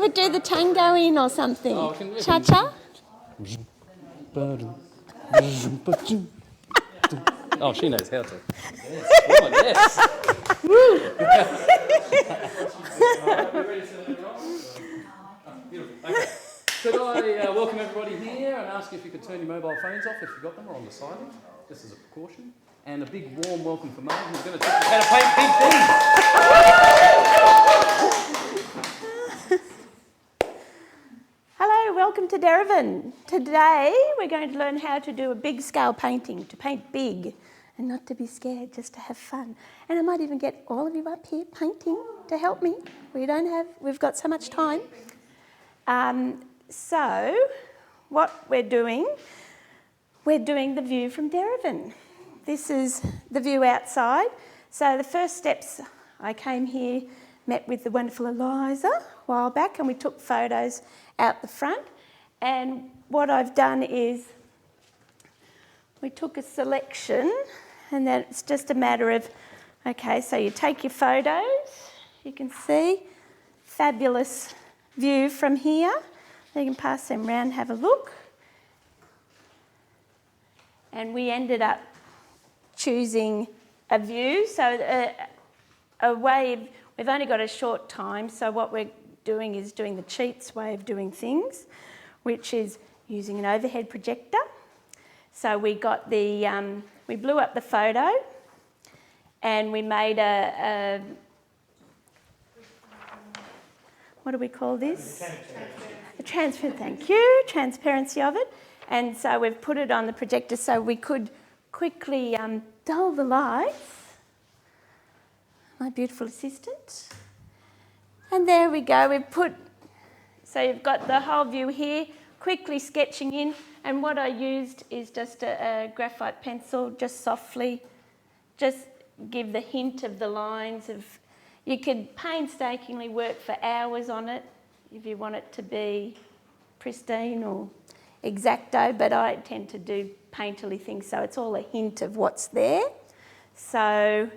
We'll do the tango in or something. Oh, Cha-cha? Oh, she knows how to. Yes. Oh, yes. Woo. Beautiful. Okay. Could I welcome everybody here and ask if you could turn your mobile phones off if you've got them or on the silent, just as a precaution. And a big warm welcome for Margaret, who's going to teach us how to paint big things. Hello, welcome to Derivan. Today we're going to learn how to do a big scale painting, to paint big and not to be scared, just to have fun. And I might even get all of you up here painting to help me. We've got so much time. So what we're doing the view from Derivan. This is the view outside. So the first steps, I came here, met with the wonderful Eliza a while back, and we took photos out the front. And what I've done is we took a selection, and then it's just a matter of, okay, so you take your photos, you can see, fabulous view from here. You can pass them around and have a look. And we ended up choosing a view, so we've only got a short time, so what we're doing is doing the cheats way of doing things, which is using an overhead projector. So we got we blew up the photo and we made a what do we call this? A transparency of it. And so we've put it on the projector so we could quickly dull the lights. My beautiful assistant. And there we go. So you've got the whole view here, quickly sketching in. And what I used is just a graphite pencil, just softly, just give the hint of the lines of. You could painstakingly work for hours on it if you want it to be pristine or exacto, but I tend to do painterly things, so it's all a hint of what's there. So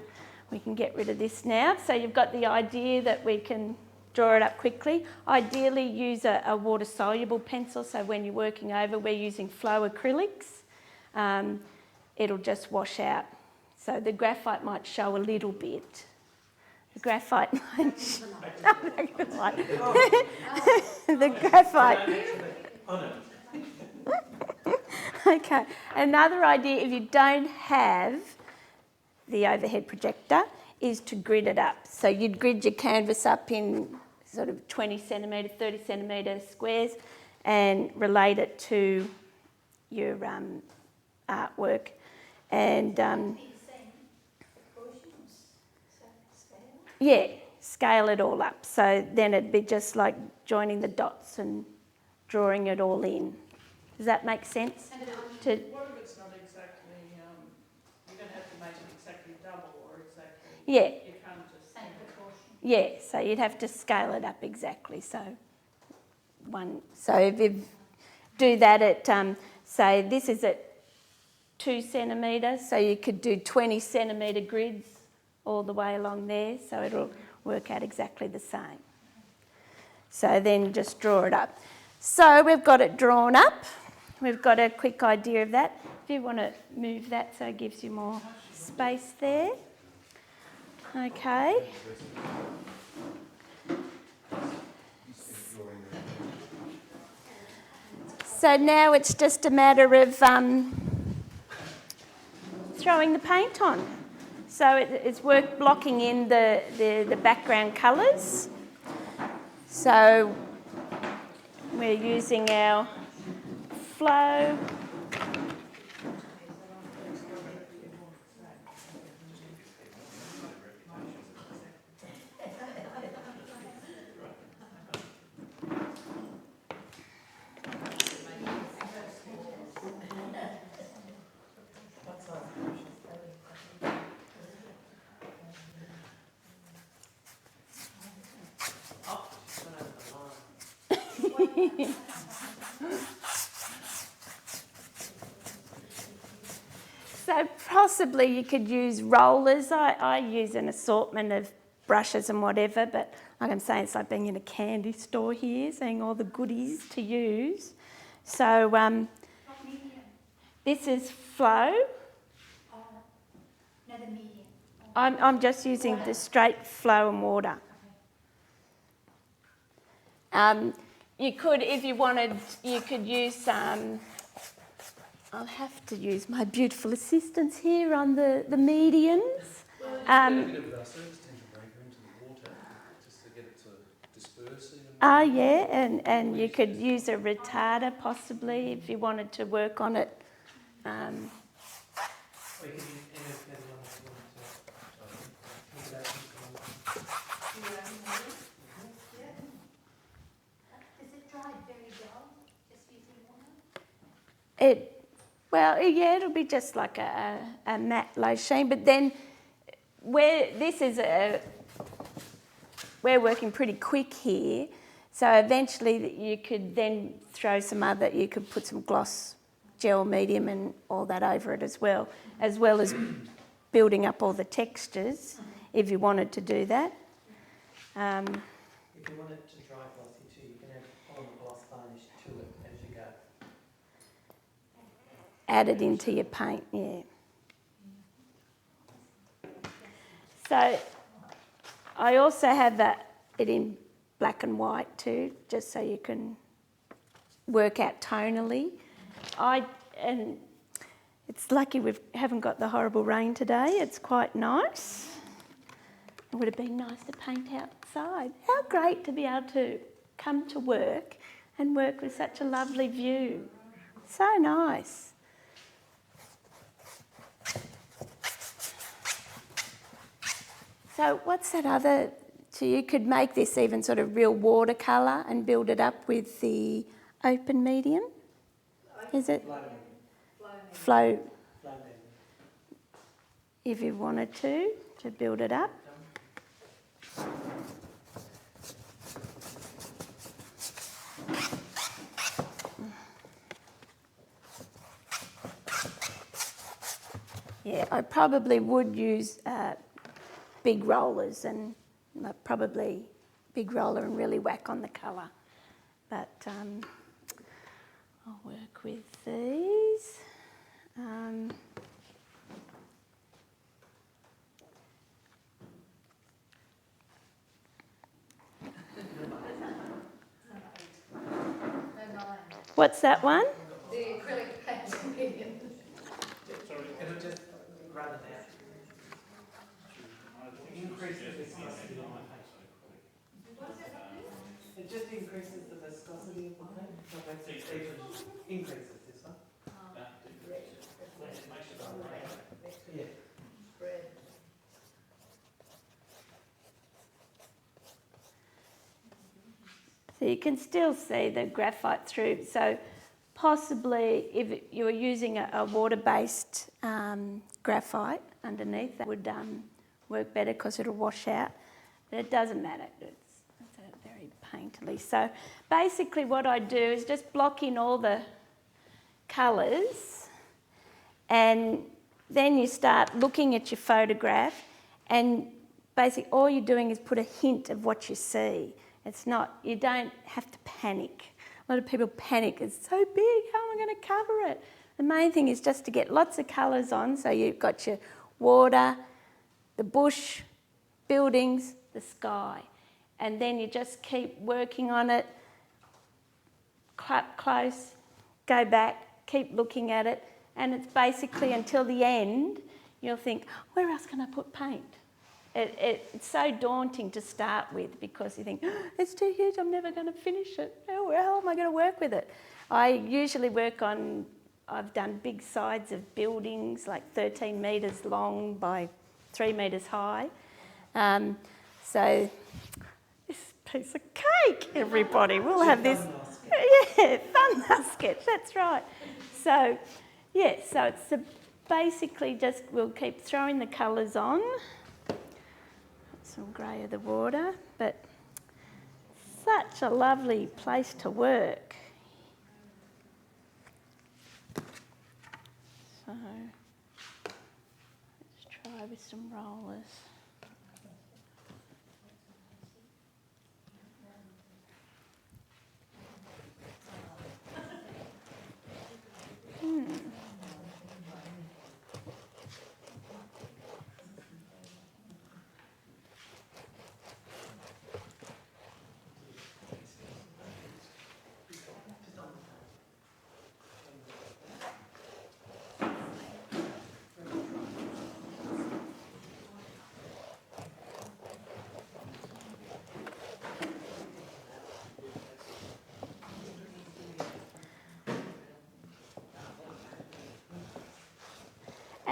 we can get rid of this now. So you've got the idea that we can draw it up quickly. Ideally use a water-soluble pencil, so when you're working over, we're using Flow acrylics. It'll just wash out. So the graphite might show a little bit. The graphite might show... The graphite... Okay, another idea, if you don't have the overhead projector, is to grid it up. So you'd grid your canvas up in sort of 20 centimetre, 30 centimetre squares and relate it to your artwork. And yeah, scale it all up. So then it'd be just like joining the dots and drawing it all in. Does that make sense? What if it's not exactly, you're going to have to make it exactly double or exactly... Yeah. You can't just... Same proportion. Yeah, so you'd have to scale it up exactly. So if you do that at, say this is at 2 centimetres, so you could do 20 centimetre grids all the way along there, so it'll work out exactly the same. So then just draw it up. So we've got it drawn up. We've got a quick idea of that. If you want to move that so it gives you more space there. Okay. So now it's just a matter of throwing the paint on. So it's worth blocking in the background colours. So we're using our Flow. So possibly you could use rollers. I use an assortment of brushes and whatever, but like I'm saying, it's like being in a candy store here, seeing all the goodies to use. So What medium? this is Flow. Oh, no, the medium. I'm just using the straight flow and water. You could, if you wanted, you could use, I'll have to use my beautiful assistants here on the mediums. A bit of surface tension breaker into the water just to get it to disperse even. Yeah, and you could use a retarder possibly if you wanted to work on it. Or you could use any pedal on if you wanted to. Does it dry very well, just using water? It'll be just like a matte low sheen, but then we're working pretty quick here, so eventually you could then throw you could put some gloss gel medium and all that over it as well as building up all the textures if you wanted to do that. If you want it to dry glossy too, you can add polymer gloss varnish to it as you go. Add it into your paint, yeah. So I also have it in black and white too, just so you can work out tonally. And it's lucky we haven't got the horrible rain today. It's quite nice. It would have been nice to paint outside. How great to be able to come to work and work with such a lovely view. So nice. So what's that other, so you could make this even sort of real watercolour and build it up with the open medium? Is it? Flow. If you wanted to build it up. Yeah, I probably would use big rollers and probably big roller and really whack on the colour. But I'll work with these. What's that one? The acrylic paint medium. It'll just run it out. Increase the viscosity of the paint. It just increases the viscosity of the paint. So it makes it even increases this one. Yeah. So you can still see the graphite through. So possibly if you were using a water-based graphite underneath, that would work better because it'll wash out. But it doesn't matter. It's very painterly. So basically what I do is just block in all the colours, and then you start looking at your photograph, and basically all you're doing is put a hint of what you see. It's not, you don't have to panic. A lot of people panic, it's so big, how am I going to cover it? The main thing is just to get lots of colours on, so you've got your water, the bush, buildings, the sky. And then you just keep working on it, clap close, go back, keep looking at it, and it's basically until the end, you'll think, where else can I put paint? It's so daunting to start with because you think, oh, it's too huge, I'm never going to finish it. How am I going to work with it? I usually I've done big sides of buildings, like 13 metres long by 3 metres high. So this piece of cake, everybody. We'll have this. Yeah, thumbnail sketch, that's right. So, yeah, so it's basically just, we'll keep throwing the colours on. Some grey of the water, but such a lovely place to work. So let's try with some rollers.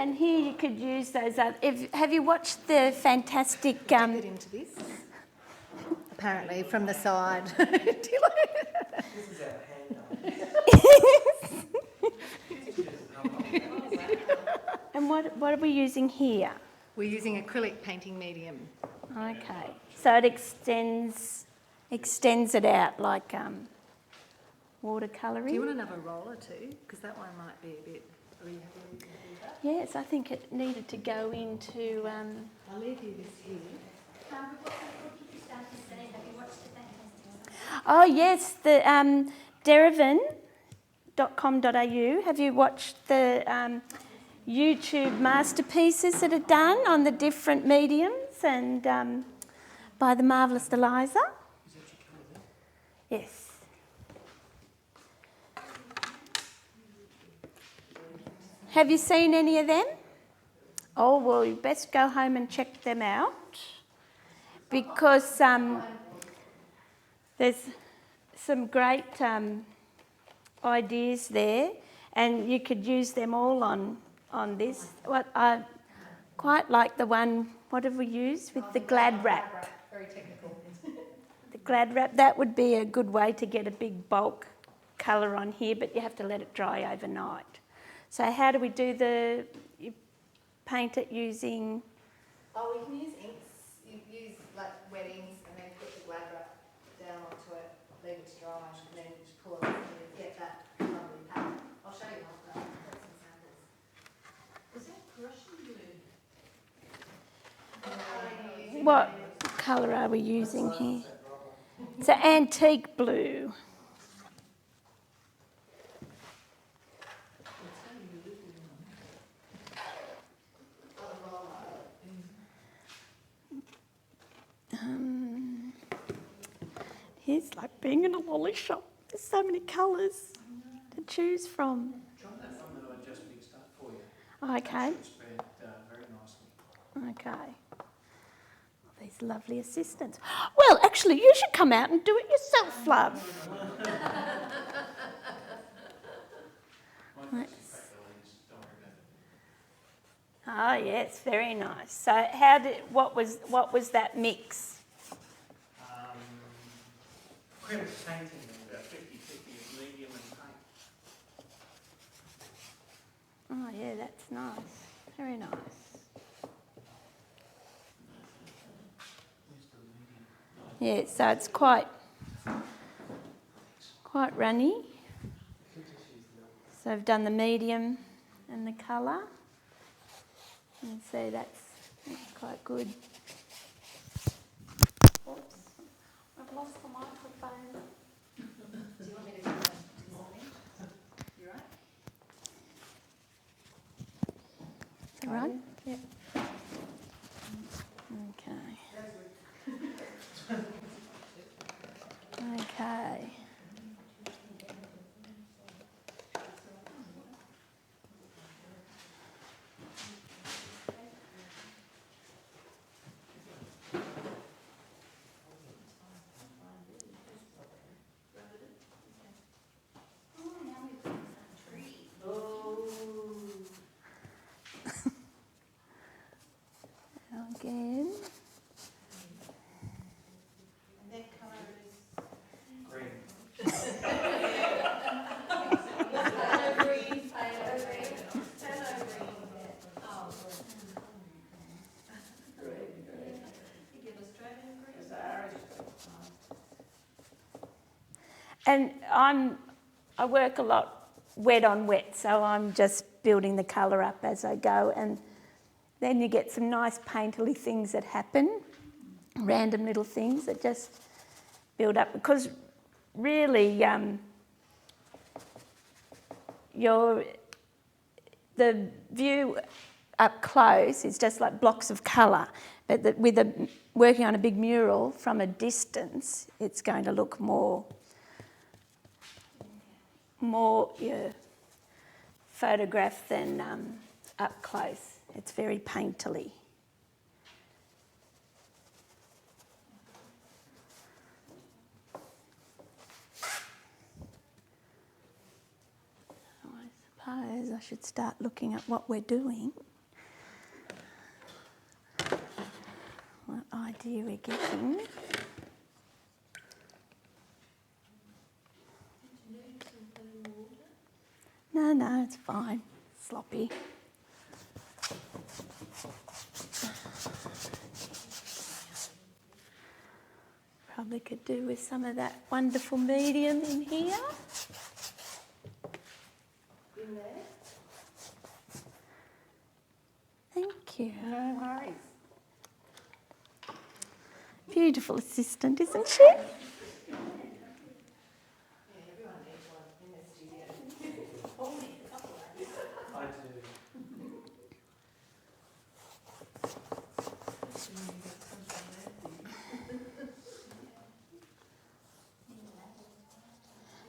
And here you could use those. Have you watched the fantastic? Get into this. Apparently, from the side. This is our handout. And what are we using here? We're using acrylic painting medium. Okay, so it extends it out like watercolouring. Do you want another roller too? Because that one might be a bit. Are you happy we can do that? Yes, I think it needed to go into. I'll leave you this here. What did you start to say? Have you watched the fantastic? Oh yes, the Derivan.com.au. Have you watched the YouTube masterpieces that are done on the different mediums and by the marvellous Eliza? Yes. Have you seen any of them? Oh, well, you best go home and check them out because there's some great ideas there and you could use them all on this. What I quite like the one, what have we used with the glad wrap? Very technical. The glad wrap, that would be a good way to get a big bulk colour on here, but you have to let it dry overnight. So how do we do you paint it using? Oh, we can use inks. You use like wet inks and then put the glad wrap down onto it, leave it to dry, and then just pull it and you get that lovely pattern. I'll show you after. I've got some samples. Is that Russian blue? What colour are we using here? It's an antique blue. It's like being in a lolly shop. There's so many colours to choose from. Try that one that I just mixed up for you. Okay, It should spread very nicely. okay. These lovely assistants. Well, actually, you should come out and do it yourself, love. Oh yes, very nice. So, what was that mix? Acrylic painting, about 50-50 of medium and paint. Oh yeah, that's nice. Very nice. Yeah, so it's quite runny. So I've done the medium and the colour. And so that's quite good. Oops, I've lost the microphone. Do you want me to do that this morning? You right? Is that right? Yep. Okay. Okay. Again. And that colour is Green. phthalo green. You get Australian green. It's Irish. And I work a lot wet on wet, so I'm just building the colour up as I go, and then you get some nice painterly things that happen, random little things that just build up, because really the view up close is just like blocks of colour, but working on a big mural from a distance, it's going to look more photographed than up close. It's very painterly. So I suppose I should start looking at what we're doing. idea we're getting. No, it's fine. Sloppy. Probably could do with some of that wonderful medium in here. In there? Thank you. No worries. Beautiful assistant, isn't she? Yeah, everyone needs one in their studio. Only a couple of I do.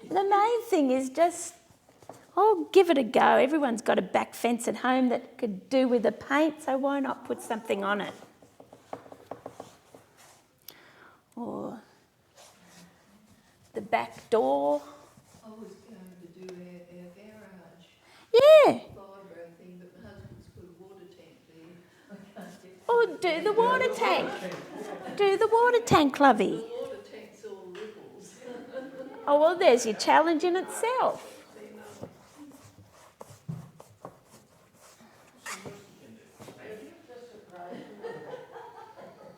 The main thing is just, give it a go. Everyone's got a back fence at home that could do with the paint, so why not put something on it? Or the back door. I was going to do our garage Yeah. fibre thing, but my husband's put a water tank there. I can't get Or do the water tank. Do the water tank, Lovey. the water tank's all ripples. Oh, well, there's your challenge in itself.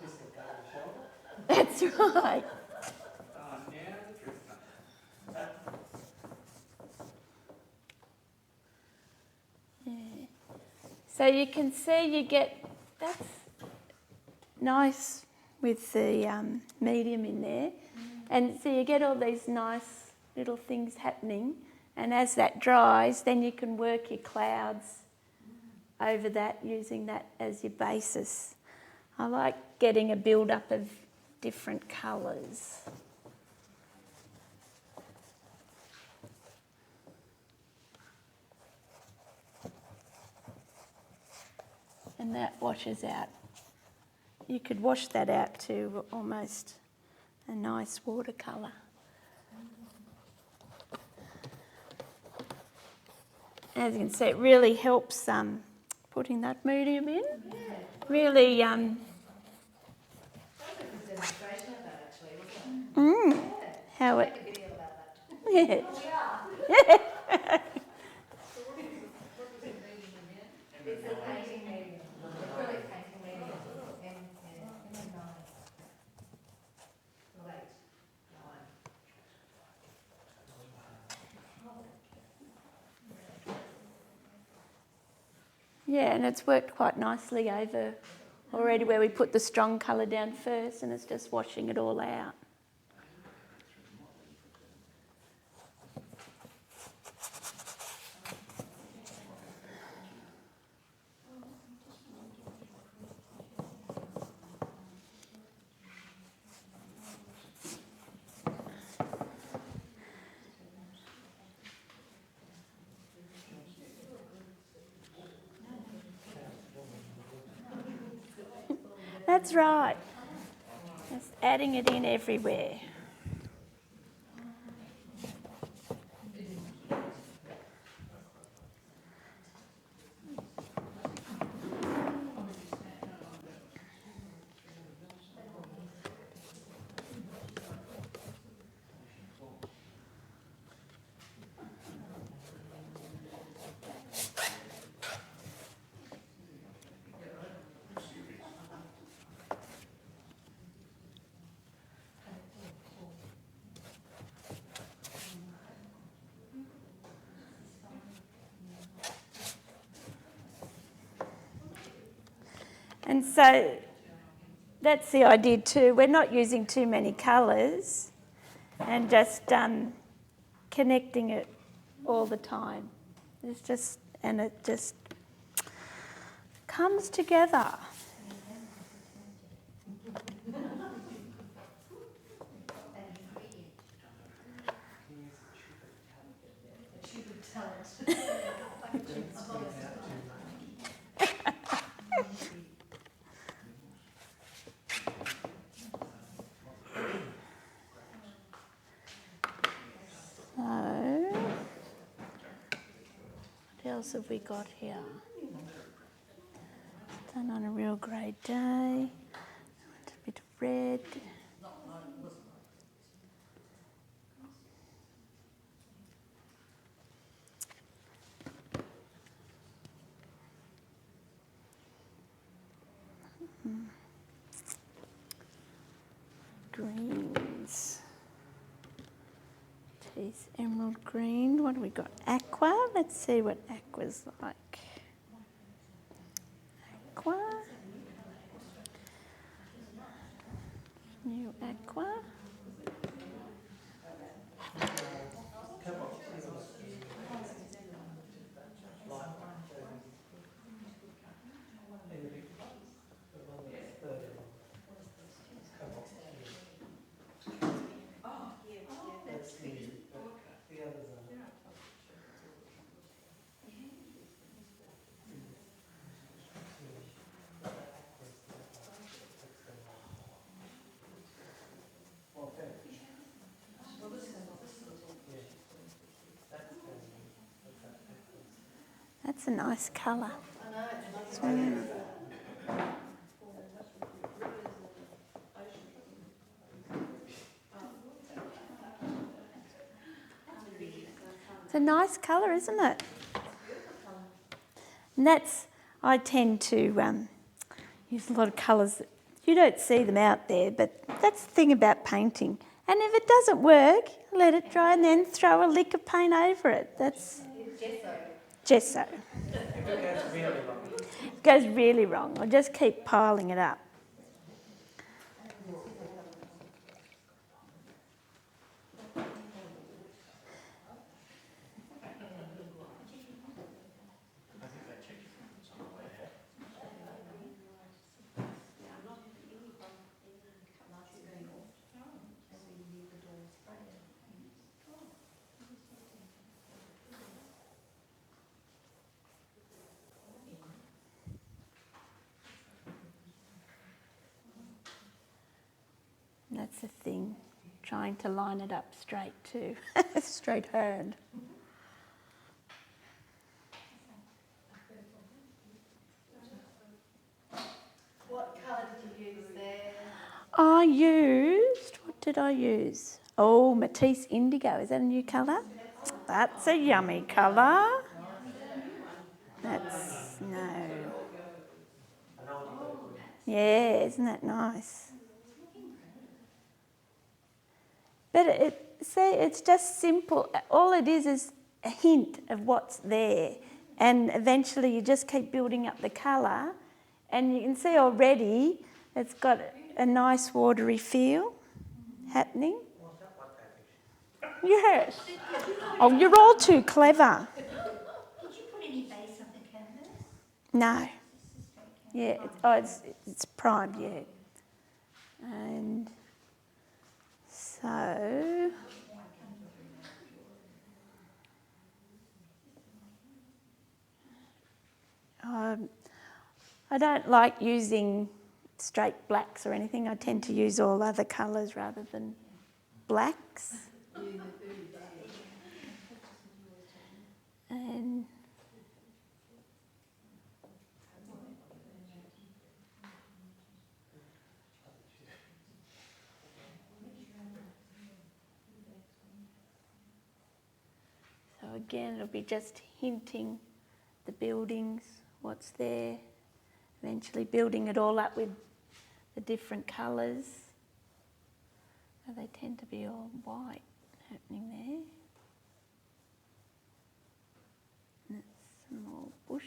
Just look over the shoulder. That's right. Now the truth comes. Yeah. So you can see you get, that's nice with the medium in there. And so you get all these nice little things happening. And as that dries, then you can work your clouds over that, using that as your basis. I like getting a build-up of different colours. And that washes out. You could wash that out to almost a nice watercolour. As you can see, it really helps putting that medium in. Really, That was a demonstration of that actually, wasn't it? Yeah. how Make it, a video about that. yeah. Oh, we are. So what was it needing again? It's a painting medium, acrylic painting medium, M9. Late, 9. Yeah, and it's worked quite nicely over already where we put the strong colour down first and it's just washing it all out. That's right. Just adding it in everywhere. And so that's the idea too. We're not using too many colours and just connecting it all the time. It just comes together. What else have we got here? Done on a real great day. A bit of red. Greens. Matisse emerald green. What do we got? Aqua. Let's see what aqua's like. Aqua. New aqua. That's a nice colour. It's a nice colour, isn't it? And I tend to use a lot of colours. You don't see them out there, but that's the thing about painting. And if it doesn't work, let it dry and then throw a lick of paint over it. That's gesso. It goes really wrong. I'll just keep piling it up. That's the thing, trying to line it up straight too, straight hand. What colour did you use there? What did I use? Oh, Matisse Indigo, is that a new colour? That's a yummy colour. No. Yeah, isn't that nice? But it's just simple. All it is a hint of what's there. And eventually you just keep building up the colour. And you can see already it's got a nice watery feel happening. Yes. Oh, you're all too clever. Did you put any base on the canvas? No. Yeah, it's primed, yeah. And so I don't like using straight blacks or anything. I tend to use all other colours rather than blacks. And so again, it'll be just hinting the buildings, what's there, eventually building it all up with the different colours. So they tend to be all white happening there. And that's some more bush.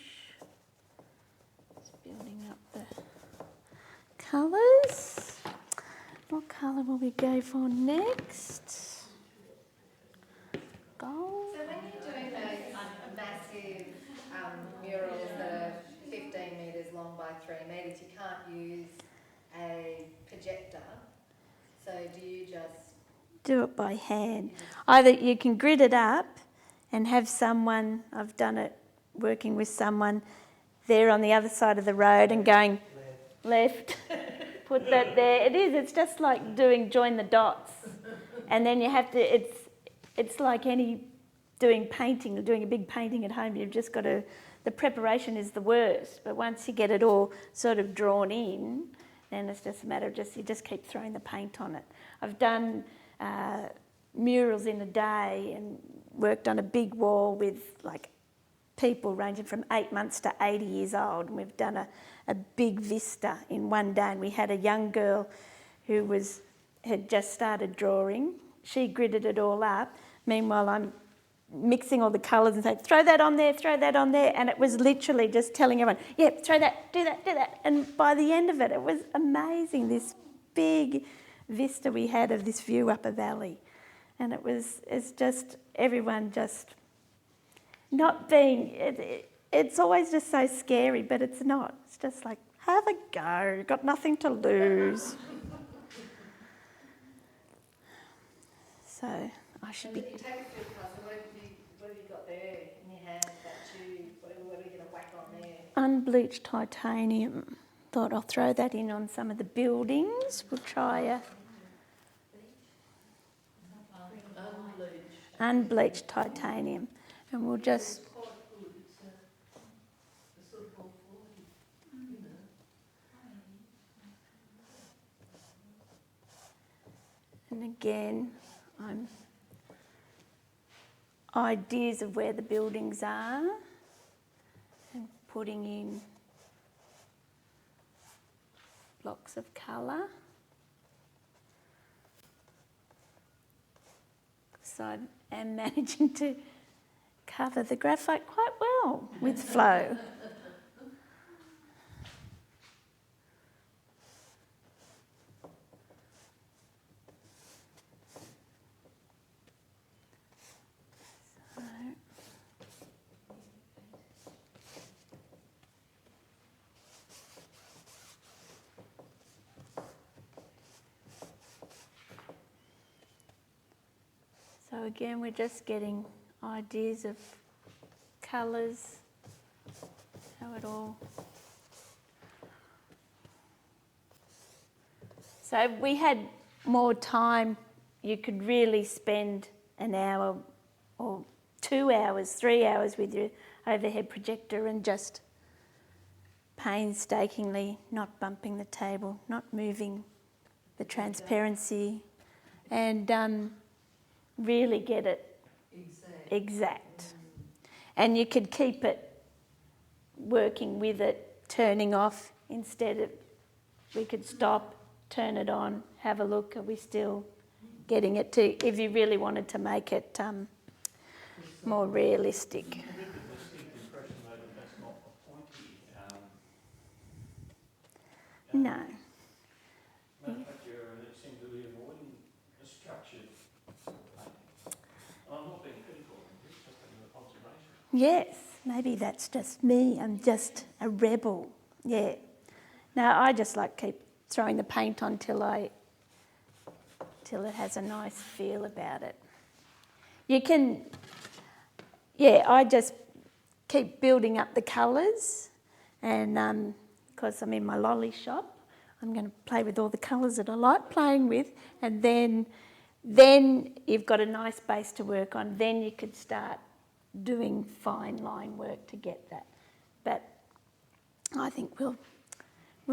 Just building up the colours. What colour will we go for next? Gold. So when you're doing those massive murals that are 15 metres long by 3 metres, you can't use a projector. So do you just... Do it by hand. Either you can grid it up and have someone, I've done it working with someone there on the other side of the road and going left, put that there. It's just like join the dots. And then you have to, it's like doing a big painting at home, you've just got to, the preparation is the worst, but once you get it all sort of drawn in, then it's just a matter of you just keep throwing the paint on it. I've done murals in a day and worked on a big wall with like people ranging from 8 months to 80 years old, and we've done a big vista in one day. And we had a young girl who had just started drawing. She gridded it all up. Meanwhile, I'm mixing all the colours and saying, throw that on there, and it was literally just telling everyone, yeah, throw that, do that. And by the end of it, it was amazing, this big vista we had of this view up a valley. And it's just everyone just not being, it's always just so scary, but it's not. It's just like, have a go, you've got nothing to lose. So I should be... You take it to a puzzle, what have you got there in your hand, that tube, what are you going to whack on there? Unbleached titanium. Thought I'll throw that in on some of the buildings. We'll try a... Unbleached titanium. And we'll just... It's quite good. It's a sort of off-white, you know. And again, ideas of where the buildings are and putting in blocks of colour. So I am managing to cover the graphite quite well with flow. So again, we're just getting ideas of colours, how it all... So if we had more time, you could really spend an hour or 2 hours, 3 hours with your overhead projector and just painstakingly not bumping the table, not moving the transparency, and really get it exact. And you could keep it working with it, turning off instead of, we could stop, turn it on, have a look, are we still getting it to, if you really wanted to make it more realistic. I get the distinct impression though that that's not the point here. No. Matter of fact, you seem to be avoiding a structured painting. And I'm not being critical, it's just an observation. Yes, maybe that's just me. I'm just a rebel. Yeah. No, I just like keep throwing the paint on till it has a nice feel about it. You can, I just keep building up the colours, and because I'm in my lolly shop, I'm going to play with all the colours that I like playing with, and then you've got a nice base to work on. Then you could start doing fine line work to get that. But I think we'll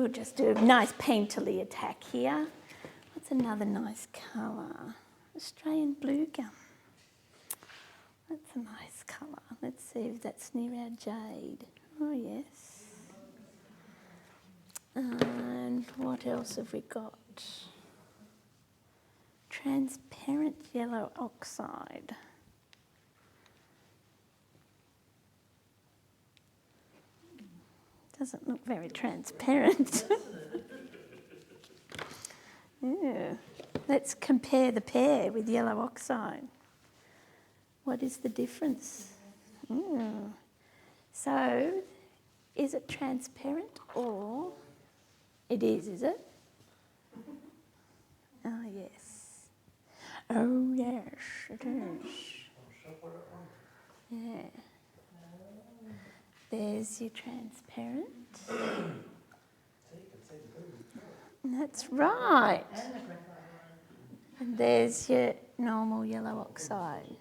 just do a nice painterly attack here. What's another nice colour? Australian blue gum. That's a nice colour. Let's see if that's near our jade. Oh yes. And what else have we got? Transparent yellow oxide. Doesn't look very transparent. Yeah. Let's compare the pair with yellow oxide. What is the difference? So, is it transparent or it is it? Oh, yes. Oh, yes, it is. Yeah. There's your transparent. That's right. And there's your normal yellow oxide.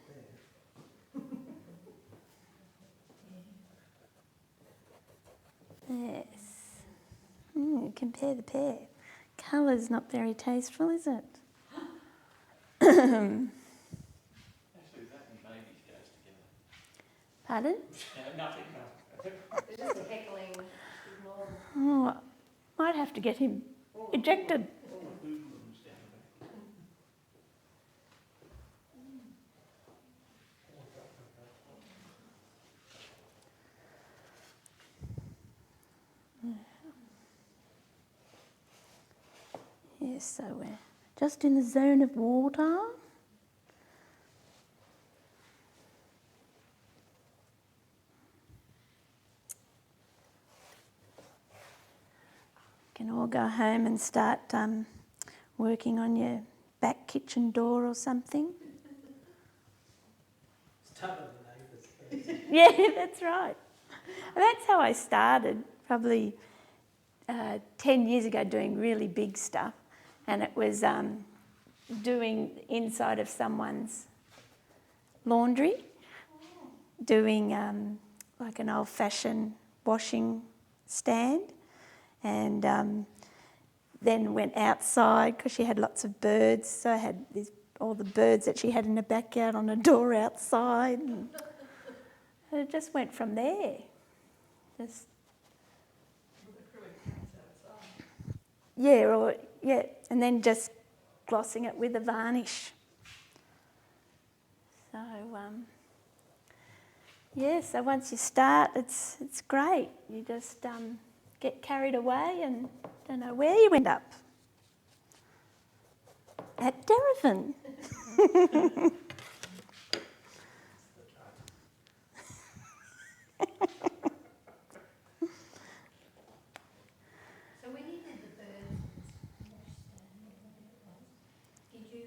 Yes. Compare the pair. colour's not very tasteful, is it? Actually, that and babies goes together. Pardon? Nothing, no. They're just heckling, ignore them. Oh, might have to get him ejected. All the hoodlums down the back. Yes, so we're just in the zone of water. Can all go home and start working on your back kitchen door or something. Start with the neighbours first. Yeah, that's right. And that's how I started, probably 10 years ago, doing really big stuff. And it was doing inside of someone's laundry, doing like an old-fashioned washing stand, and then went outside because she had lots of birds. So I had all the birds that she had in the backyard on a door outside. And it just went from there. Just and then just glossing it with a varnish. So so once you start, it's great. You just get carried away and don't know where you end up. At Derivan. So when you did the birds and wash did you use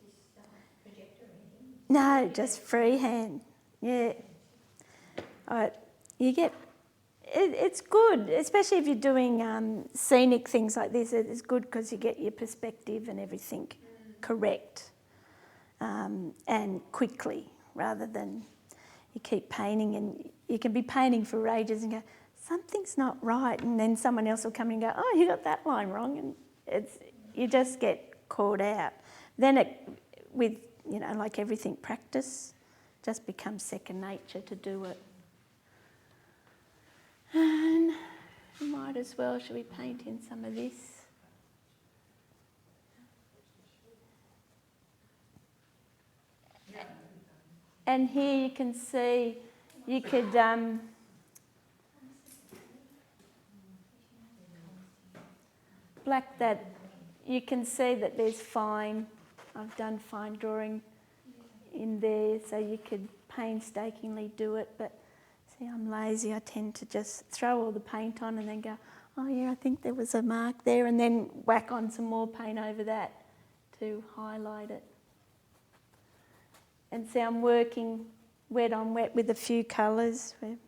this projector or anything? No, just freehand. Yeah. You get. It's good, especially if you're doing scenic things like this. It's good because you get your perspective and everything correct and quickly, rather than you keep painting and you can be painting for ages and go, something's not right, and then someone else will come in and go, oh, you got that line wrong, and you just get caught out. Then with like everything, practice just becomes second nature to do it. And might as well, should we paint in some of this? And here you can see, you could black that, you can see that there's fine. I've done fine drawing in there, so you could painstakingly do it, but see, I'm lazy. I tend to just throw all the paint on and then go, oh yeah, I think there was a mark there, and then whack on some more paint over that to highlight it. And see, I'm working wet on wet with a few colours. We've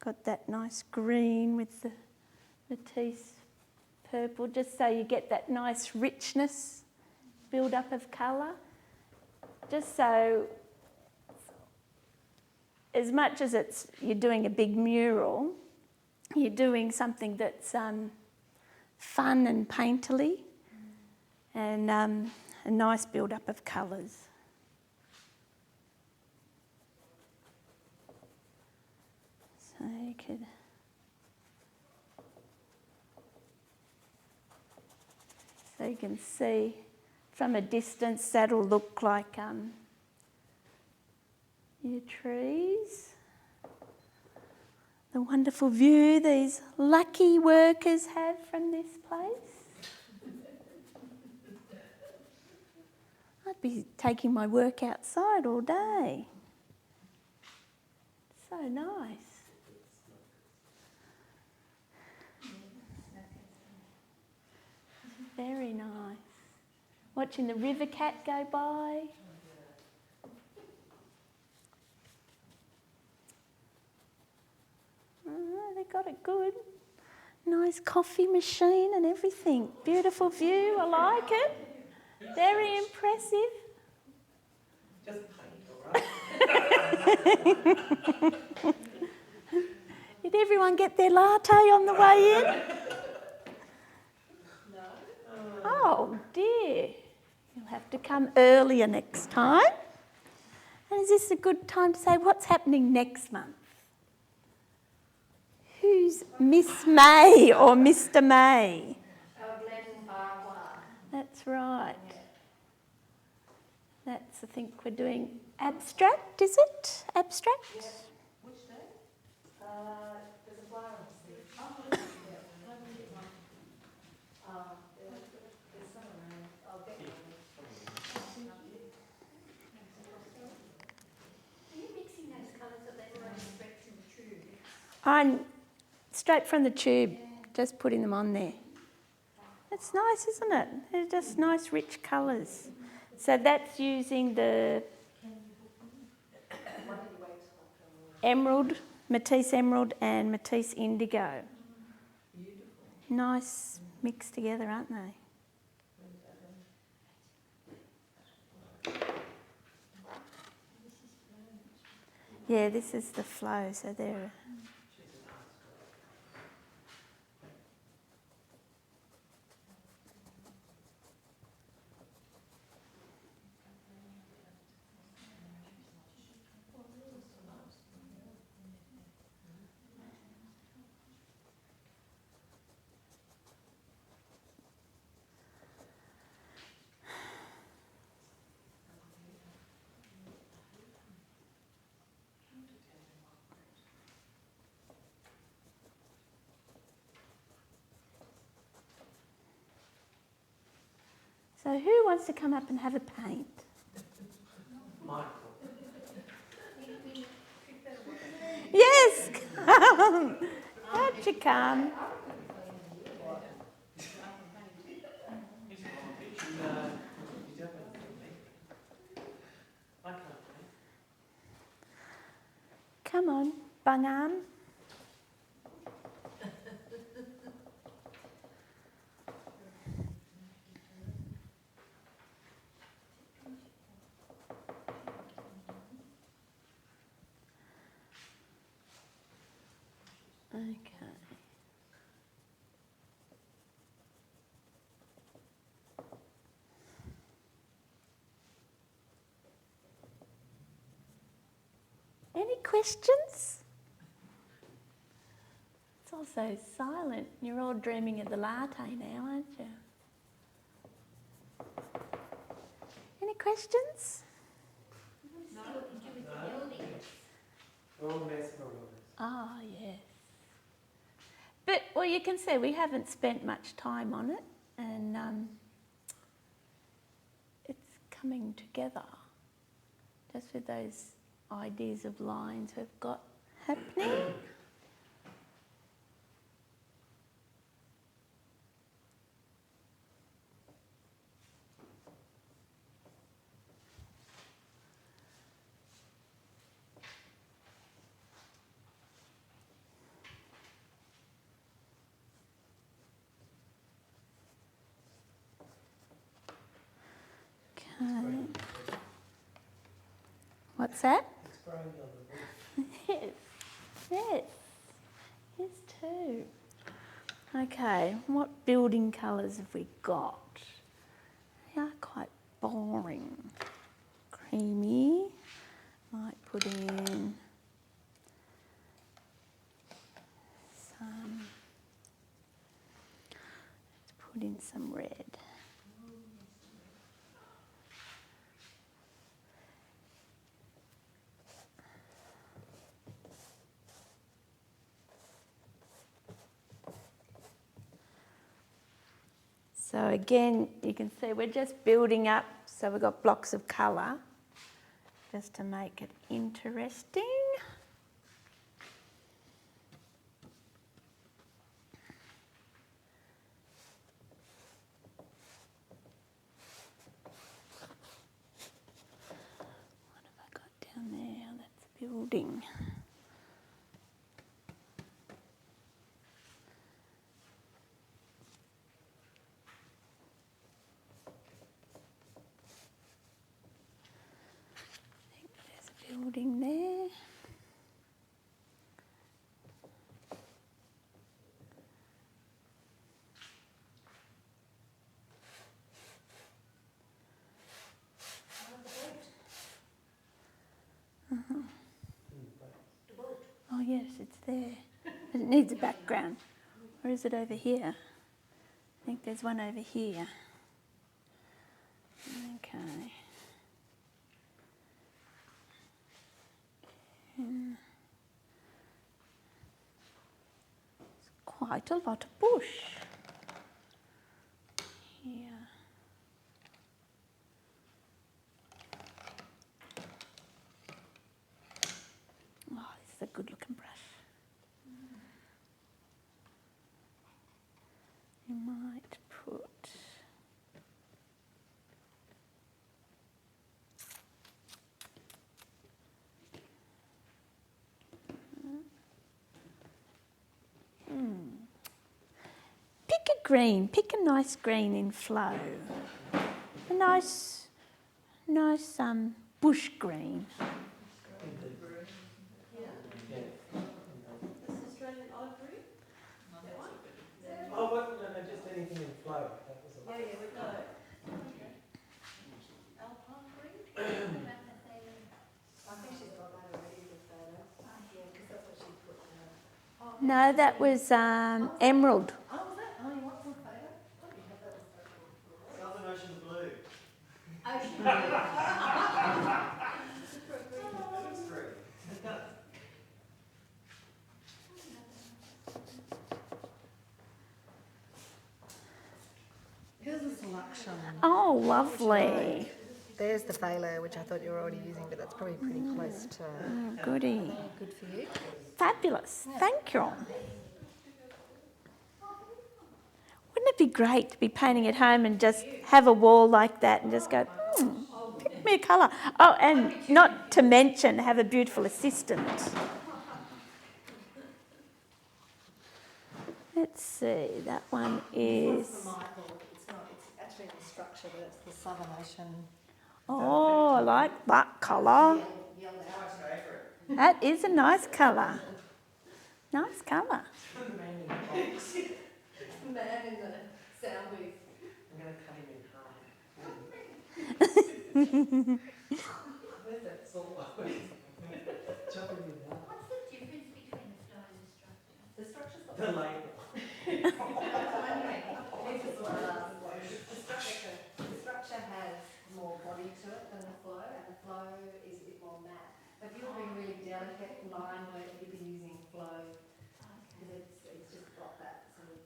got that nice green with the Matisse purple, just so you get that nice richness, build up of colour. Just so, as much as you're doing a big mural, you're doing something that's fun and painterly, and a nice build-up of colours. So you can see from a distance that'll look like your trees. The wonderful view these lucky workers have from this place. I'd be taking my work outside all day. So nice. Very nice. Watching the river cat go by. They got it good. Nice coffee machine and everything. Beautiful view, I like it. Very impressive. Just paint, all right? Did everyone get their latte on the way in? Oh dear, you'll have to come earlier next time. And is this a good time to say what's happening next month? Who's Miss May or Mr. May? That's right. That's, I think we're doing abstract, is it? Abstract? Which day? There's a flyer on the seat. There's some around. I'll get one. Are you mixing those colours or they've already spread from the tube? I'm straight from the tube, just putting them on there. It's nice, isn't it? They're just nice, rich colours. So that's using the emerald, Matisse emerald and Matisse indigo. Nice mixed together, aren't they? Yeah, this is the flow, so they're... So who wants to come up and have a paint? Michael. Yes, come. How'd you come? I can't paint. Come on, Bungarm. Okay. Any questions? It's all so silent. You're all dreaming of the latte now, aren't you? Any questions? We're all mesmerised. Ah, yes. But, well, you can see we haven't spent much time on it, and it's coming together just with those ideas of lines we've got happening. Okay. What's that? It's growing on the roof. Yes, yes, yes too. Okay, what building colours have we got? They are quite boring. Creamy. Might put in some. Let's put in some red. So again, you can see we're just building up, so we've got blocks of colour, just to make it interesting. What have I got down there? That's building. Building there. yes, it's there. But it needs a background. Or is it over here? I think there's one over here. Okay. It's quite a lot of bush here. Oh, this is a good looking brush. You might put pick a green, pick a nice green in Flow. A nice bush green. This Australian olive green? That one? Oh, what? No, just anything in flow. That was a Yeah, yeah, we've got it. Alpine green? I think she's got that already in the photo. Yeah, because that's what she put down. No, that was emerald. Oh, was that? Oh, you want some photo? Oh, you have that was photo. Southern Ocean Blue. Ocean blue. That's great. Here's a selection. Oh, lovely. There's the phthalo, which I thought you were already using, but that's probably pretty close to Oh, goody. good for you. Fabulous. Thank you. Wouldn't it be great to be painting at home and just have a wall like that and just go, give me a colour. Oh, and not to mention have a beautiful assistant. Let's see, that one is... For Michael, it's not, it's actually in the structure, but it's the Southern Ocean. Oh, I like that colour. Yelled out. That is a nice colour. Nice colour. man in the box. Man in the sound booth. I'm going to cut him in half. Where's that salt? Chop him in half. What's the difference between the flow and the structure? The structure's got The label. The structure has more body to it than the flow, and the flow is a bit more matte. If you're doing really delicate line work, you'd be using flow, because it's just got that sort of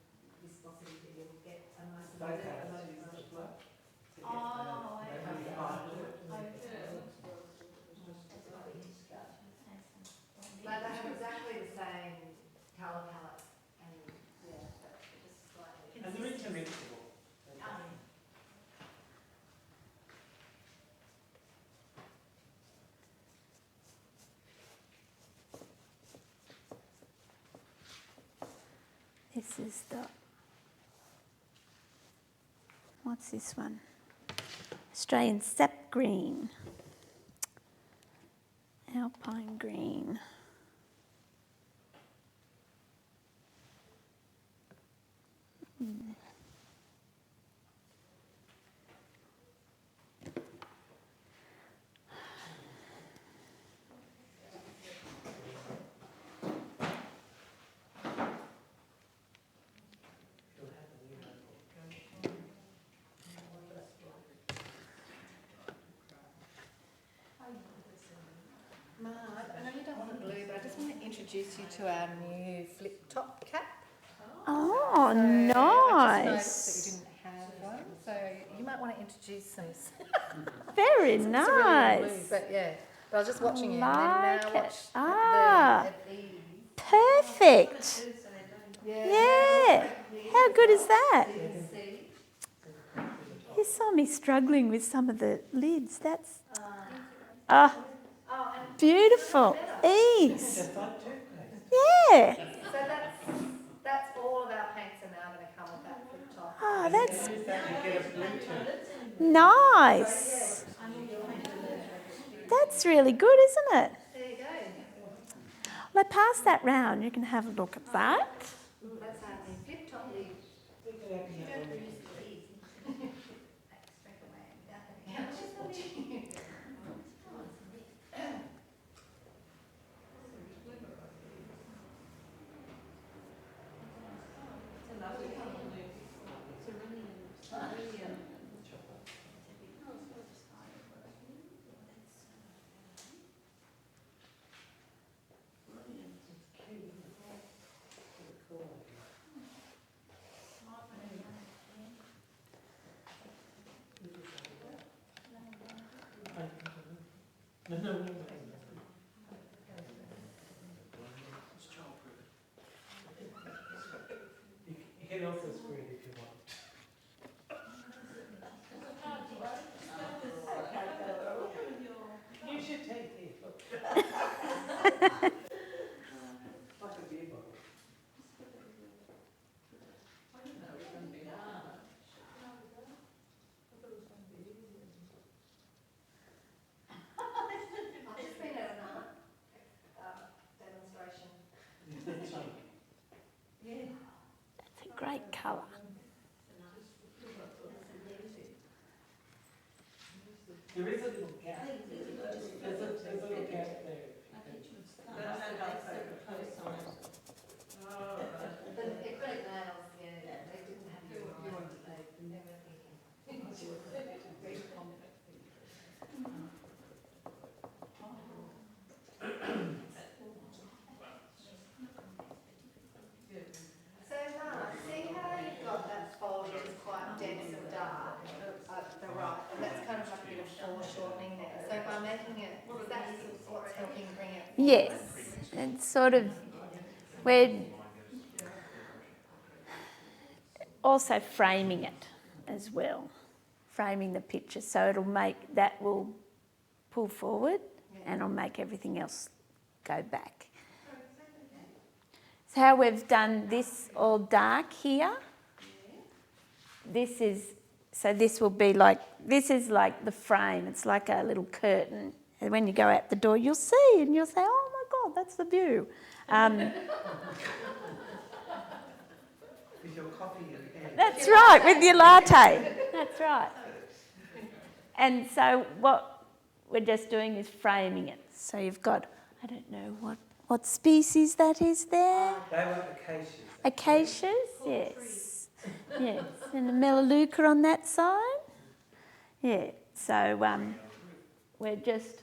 viscosity that you'll get a nice Both flow. houses use the flow. To get Oh, the, okay. the height to it. But they have exactly the same colour palette, and yeah, but just slightly. And they're intermixable. This is the... What's this one? Australian sap green. Alpine green. Mark, I know you don't want the blue, but I just want to introduce you to our new flip top cap. Oh, So I just nice. noticed that you didn't have one, so you might want to introduce some. Very It's nice. really blue, but yeah, but I was just watching you, and Like then it. now watch Ah. the ease. Perfect. Yeah. How good is that? So you can see. You saw me struggling with some of the lids. That's Oh, and beautiful. Ease. Just like toothpaste. Yeah. so that's all of our paints are now going to come with that flip top. Oh, that's Use that and get a blue tooth. nice. That's really good, isn't it? There you go. Well, I pass that round. You can have a look at that. That's our new flip top lid. We could open that one. No. It's childproof. You can also screen if you want. You should take it. Look. Like a beer bottle. I didn't know it was going to be hard. I've just been at an art demonstration. Yeah. It's a great colour. There is a little gap. There's a little gap there. Oh, right. The acrylic nails, yeah, they didn't have the right, they were thinking. So Mark, see how you've got that fold which is quite dense and dark at the right, and that's kind of like a bit of foreshortening there. So by making it, is that what's helping bring it forward? Yes, and sort of, we're also framing it as well, framing the picture, so it'll make, that will pull forward and it'll make everything else go back. So how we've done this all dark here, this is, so this will be like, this is like the frame, it's like a little curtain. And when you go out the door, you'll see and you'll say, oh my God, that's the view. With your coffee in hand. That's right, with your latte. That's right. And so what we're just doing is framing it. So you've got, I don't know what species that is there. They were acacias. Acacias, yes. Yes, and the melaleuca on that side. Yeah, so we're just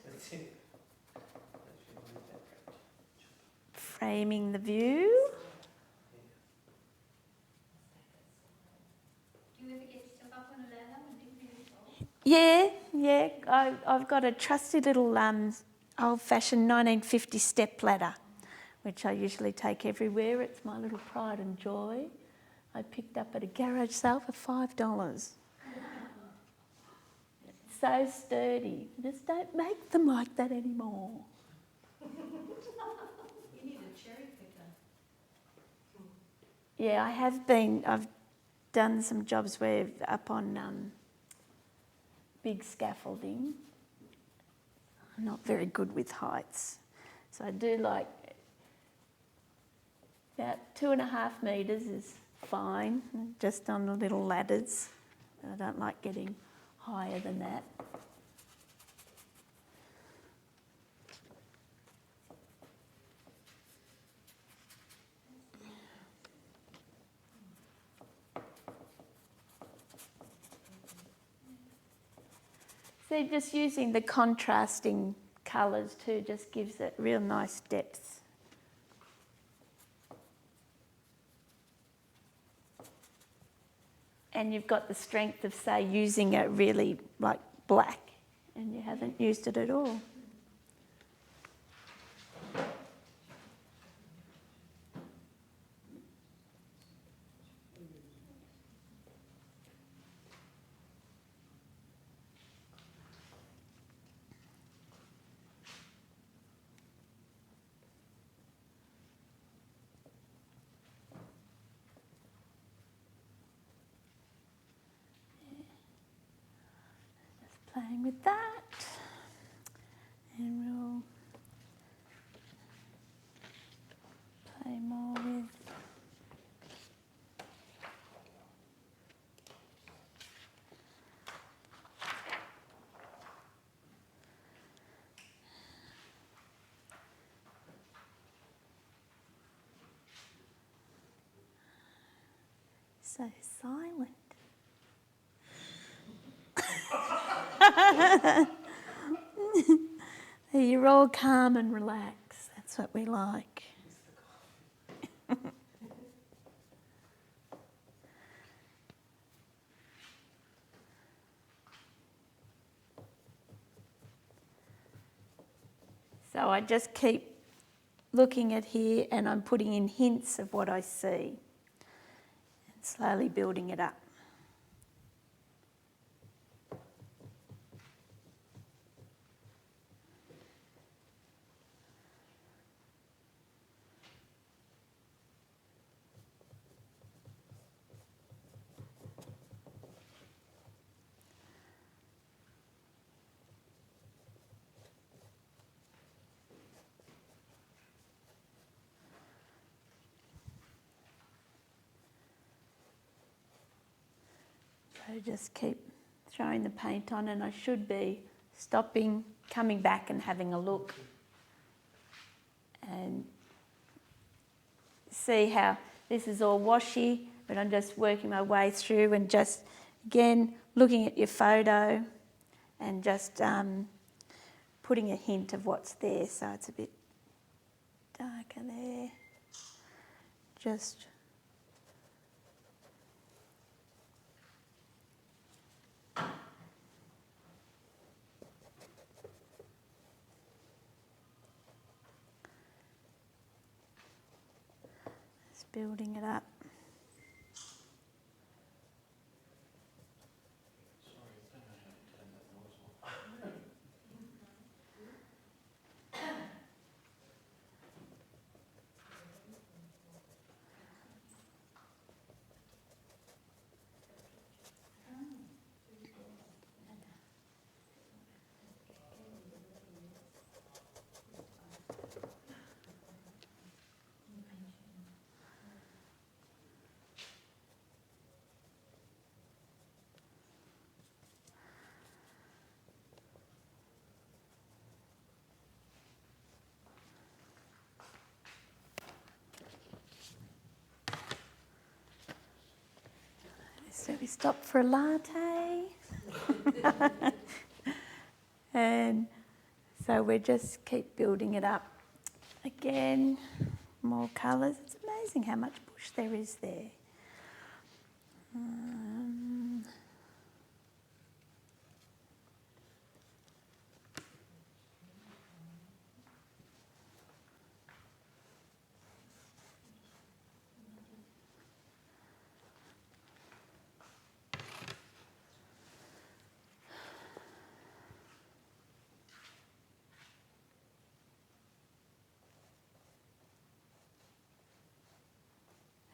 framing the view. Do you ever get stuff up on a ladder and do this? Yeah, I've got a trusty little old-fashioned 1950 step ladder, which I usually take everywhere. It's my little pride and joy. I picked up at a garage sale for $5. It's so sturdy. Just don't make them like that anymore. You need a cherry picker. Yeah, I've done some jobs where up on big scaffolding. I'm not very good with heights. So I do like about 2.5 metres is fine, just on the little ladders. I don't like getting higher than that. So just using the contrasting colours too just gives it real nice depth. And you've got the strength of, say, using it really like black and you haven't used it at all. Playing with that, and we'll play more with so silent. You're all calm and relaxed. That's what we like. So I just keep looking at here and I'm putting in hints of what I see and slowly building it up. So just keep throwing the paint on, and I should be stopping, coming back and having a look and see how this is all washy, but I'm just working my way through and just, again, looking at your photo and just putting a hint of what's there. So it's a bit darker there. Just building it up. Sorry, I don't know how to turn that noise off. So we stop for a latte. And so we just keep building it up. Again, more colours. It's amazing how much bush there is there.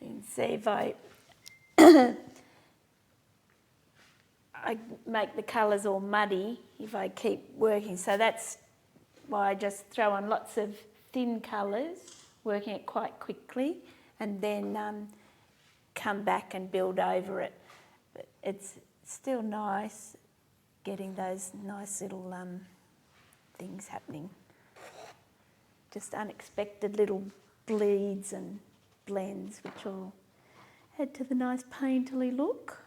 You can see if I make the colours all muddy if I keep working. So that's why I just throw on lots of thin colours, working it quite quickly, and then come back and build over it. But it's still nice getting those nice little things happening. Just unexpected little bleeds and blends, which will add to the nice painterly look.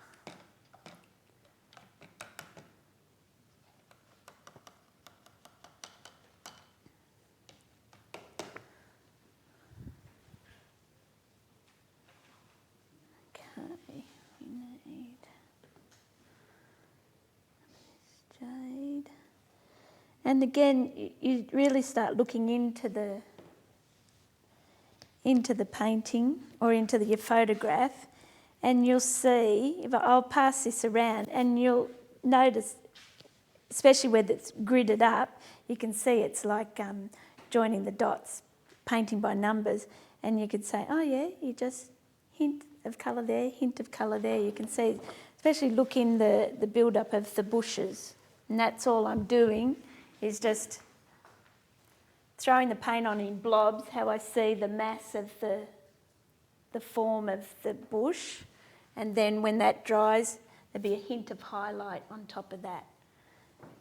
Okay, we need this jade. And again, you really start looking into the painting or into your photograph, and you'll see, if I'll pass this around, and you'll notice, especially where it's gridded up, you can see it's like joining the dots, painting by numbers, and you could say, oh yeah, you just hint of colour there, hint of colour there. You can see, especially look in the build-up of the bushes, and that's all I'm doing, is just throwing the paint on in blobs, how I see the mass of the form of the bush, and then when that dries, there'll be a hint of highlight on top of that.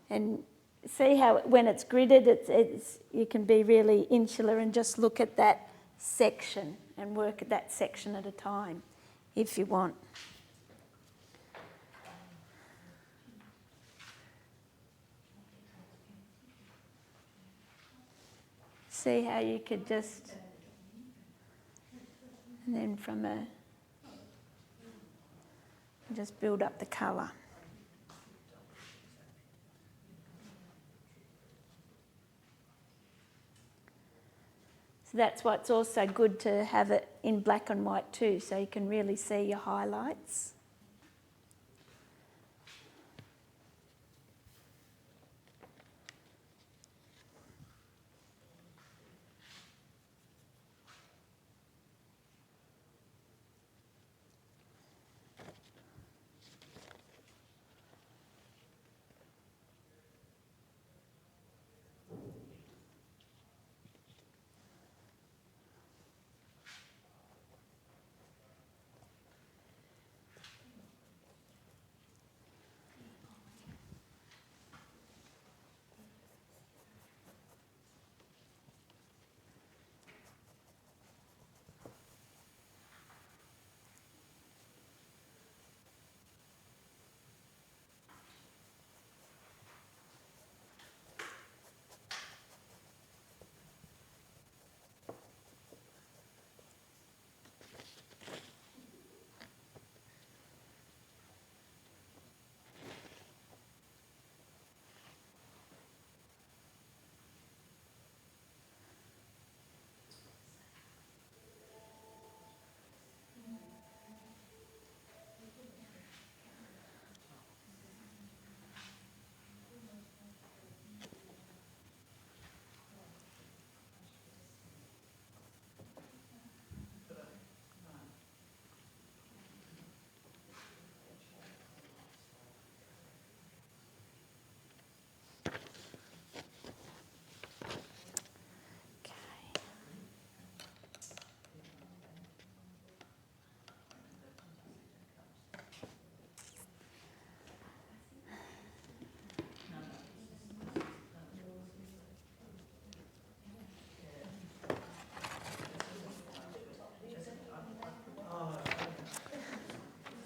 And see how when it's gridded, you can be really insular and just look at that section and work at that section at a time, if you want. See how you could just, and then just build up the colour. So that's why it's also good to have it in black and white too, so you can really see your highlights.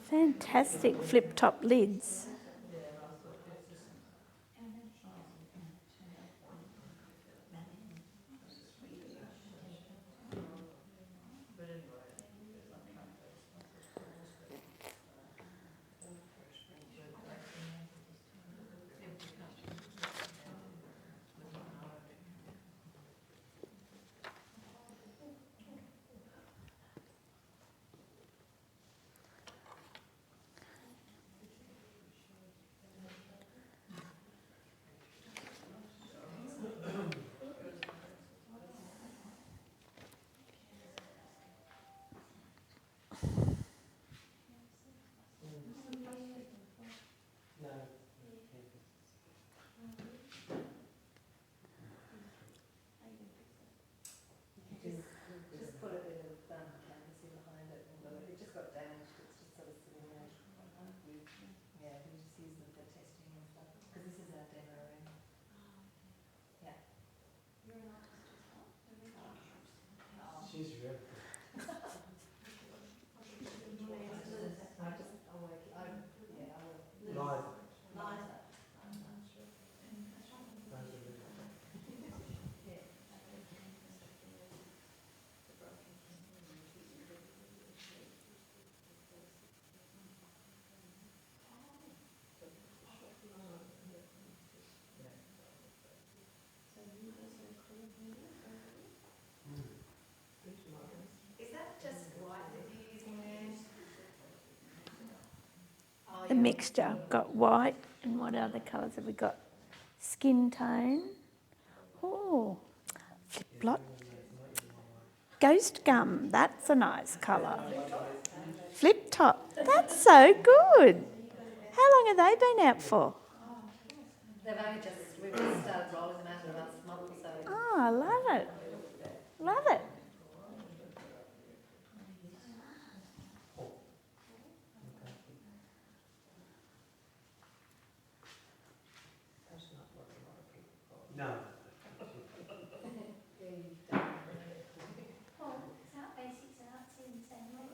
Fantastic flip top lids. Just put a bit of canvas in behind it, and it just got damaged. It's just sort of sitting there. Yeah, we just use them for testing and stuff. Because this is our demo room. Yeah. You're an artist as well? She's really good. I'll work. Yeah, I work. Liza. Liza. Is that just white that you're using there? Oh, The mixture. Got white, and what other colours have we got? Skin tone. Oh, flip flop. Ghost gum. That's a nice colour. Flip top. That's so good. How long have they been out for? We've just started rolling them out in the last month or so. Oh, I love it. Love it. No. Paul, is Art Basics and Artsy in the same way?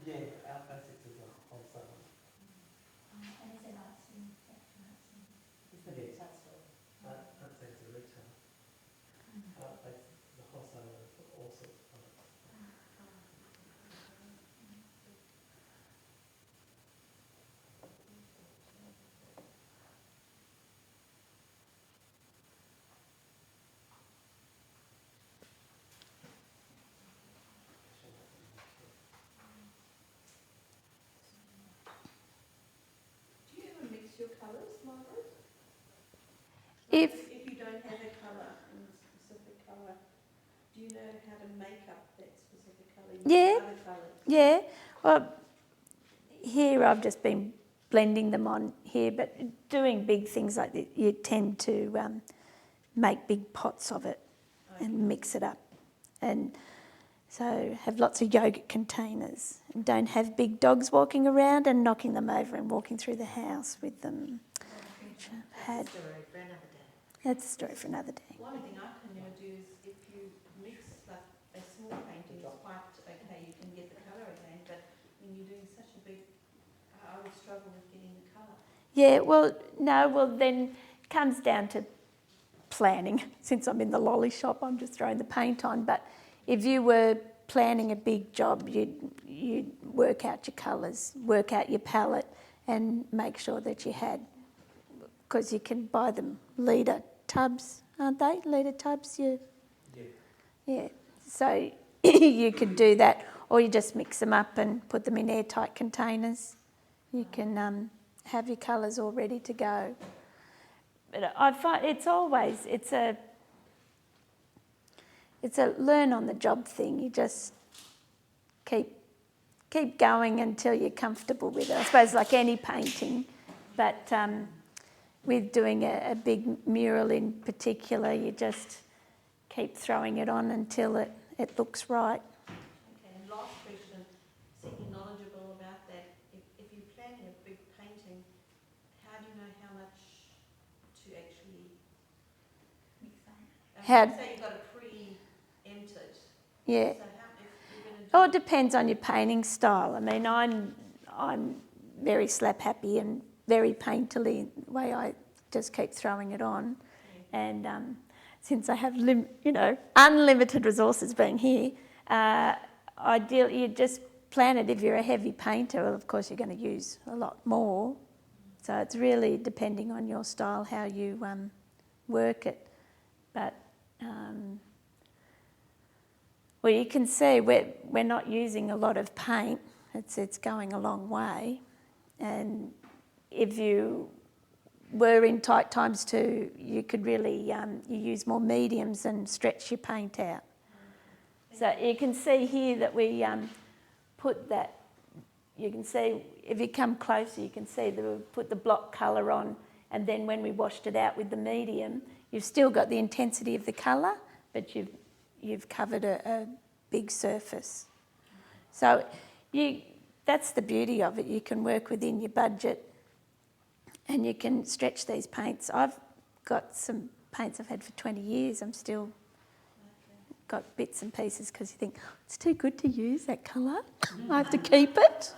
Yeah, our basics is a wholesale. And is it Artsy and Artsy? It's the big touch store. I'd say it's a retail. Our basics is a wholesaler for all sorts of products. If If you don't have a colour, a specific colour, do you know how to make up that specific colour using Yeah. other colours? yeah, well, here I've just been blending them on here, but doing big things like that, you tend to make big pots of it and mix it up. And so have lots of yogurt containers and don't have big dogs walking around and knocking them over and walking through the house with them. Which I've had. Story for another day. That's a story for another day. One thing I can never do is if you mix like a small painting, it's quite okay, you can get the colour again, but when you're doing such a big, I would struggle with getting the colour. Yeah, well then it comes down to planning. Since I'm in the lolly shop, I'm just throwing the paint on. But if you were planning a big job, you'd work out your colours, work out your palette and make sure that you had, because you can buy them litre tubs, aren't they? Litre tubs, yeah. So you could do that, or you just mix them up and put them in airtight containers. You can have your colours all ready to go. But I find it's a learn on the job thing. You just keep going until you're comfortable with it. I suppose like any painting, but with doing a big mural in particular, you just keep throwing it on until it looks right. Okay, and last question, seeking knowledgeable about that. If you're planning a big painting, how do you know how much to actually say you've got a pre-entered. Yeah. So how, if you're going to do Oh, it depends on your painting style. I mean, I'm very slap happy and very painterly the way I just keep throwing it on. And since I have unlimited resources being here, ideally you just plan it. If you're a heavy painter, well, of course you're going to use a lot more. So it's really depending on your style how you work it. But well, you can see we're not using a lot of paint. It's going a long way. And if you were in tight times too, you could really you use more mediums and stretch your paint out. So you can see here that we put that. You can see if you come closer, you can see that we put the block colour on, and then when we washed it out with the medium, you've still got the intensity of the colour, but you've covered a big surface. So that's the beauty of it. You can work within your budget and you can stretch these paints. I've got some paints I've had for 20 years. I'm still got bits and pieces because you think, it's too good to use that colour. I have to keep it.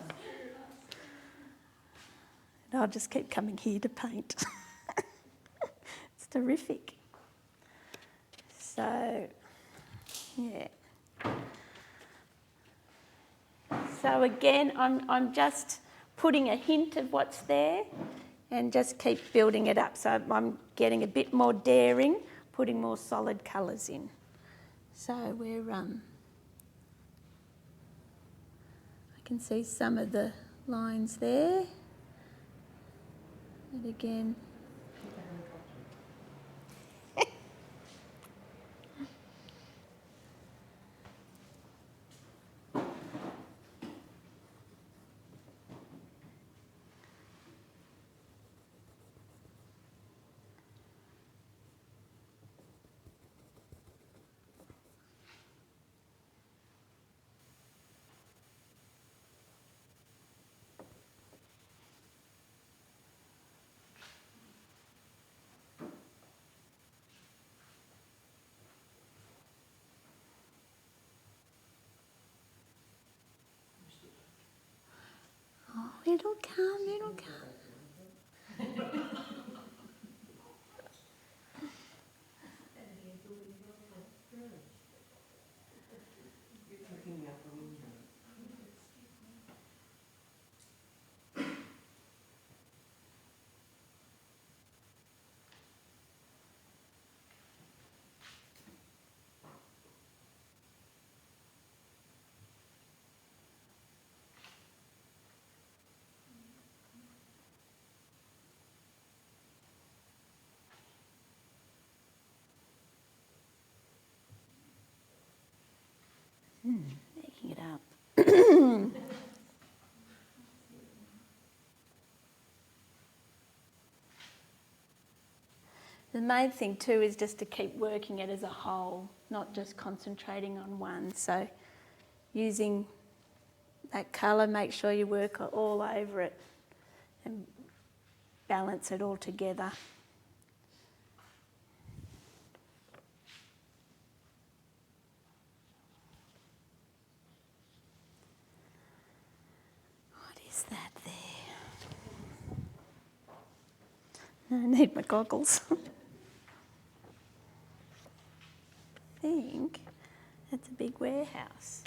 And I'll just keep coming here to paint. It's terrific. So, yeah. So again, I'm just putting a hint of what's there and just keep building it up. So I'm getting a bit more daring, putting more solid colours in. So we're, I can see some of the lines there. And again, it'll come. Making it up. The main thing too is just to keep working it as a whole, not just concentrating on one. So using that colour, make sure you work all over it and balance it all together. What is that there? No, I need my goggles. I think that's a big warehouse.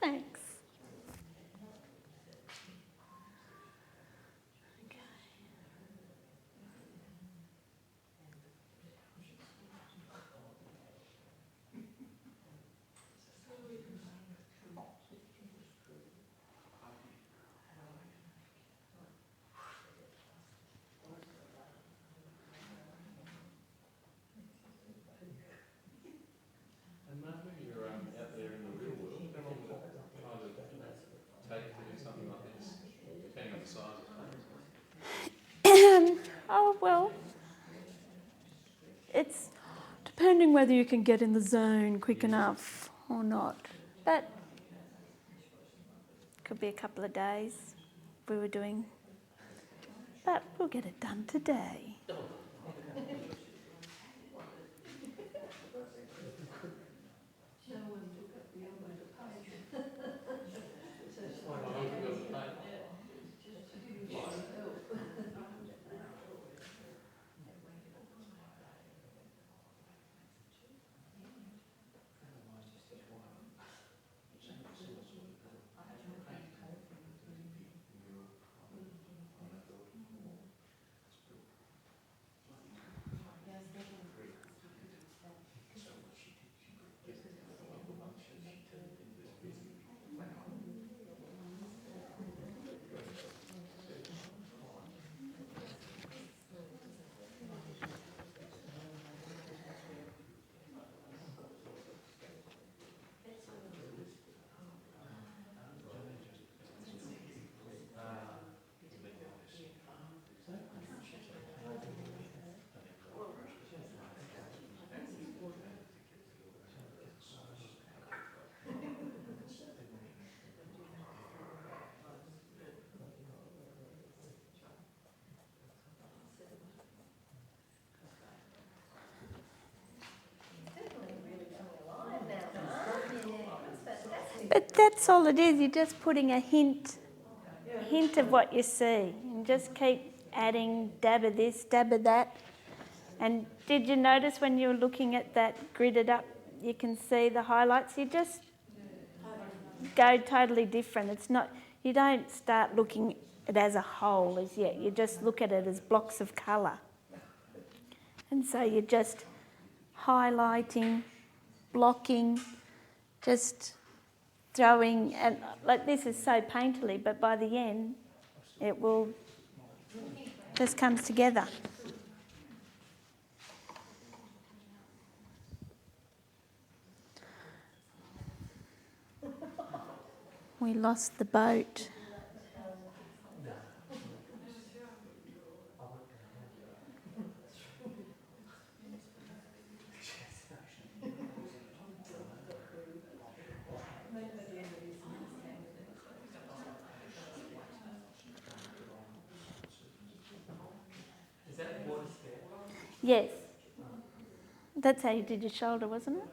Thanks. And Mark, when you're out there in the real world, how long would it kind of take to do something like this, depending on the size of things? Oh, well, it's depending whether you can get in the zone quick enough or not. But could be a couple of days we were doing. But we'll get it done today. No one took up the elbow to paint. Just to give you some help. But that's all it is. You're just putting a hint of what you see, and just keep adding dab of this, dab of that. And did you notice when you were looking at that gridded up, you can see the highlights? You just go totally different. It's not, you don't start looking at it as a whole as yet. You just look at it as blocks of colour. And so you're just highlighting, blocking, just throwing, and like this is so painterly, but by the end it will just comes together. We lost the boat. Is that water scale? Yes. That's how you did your shoulder, wasn't it?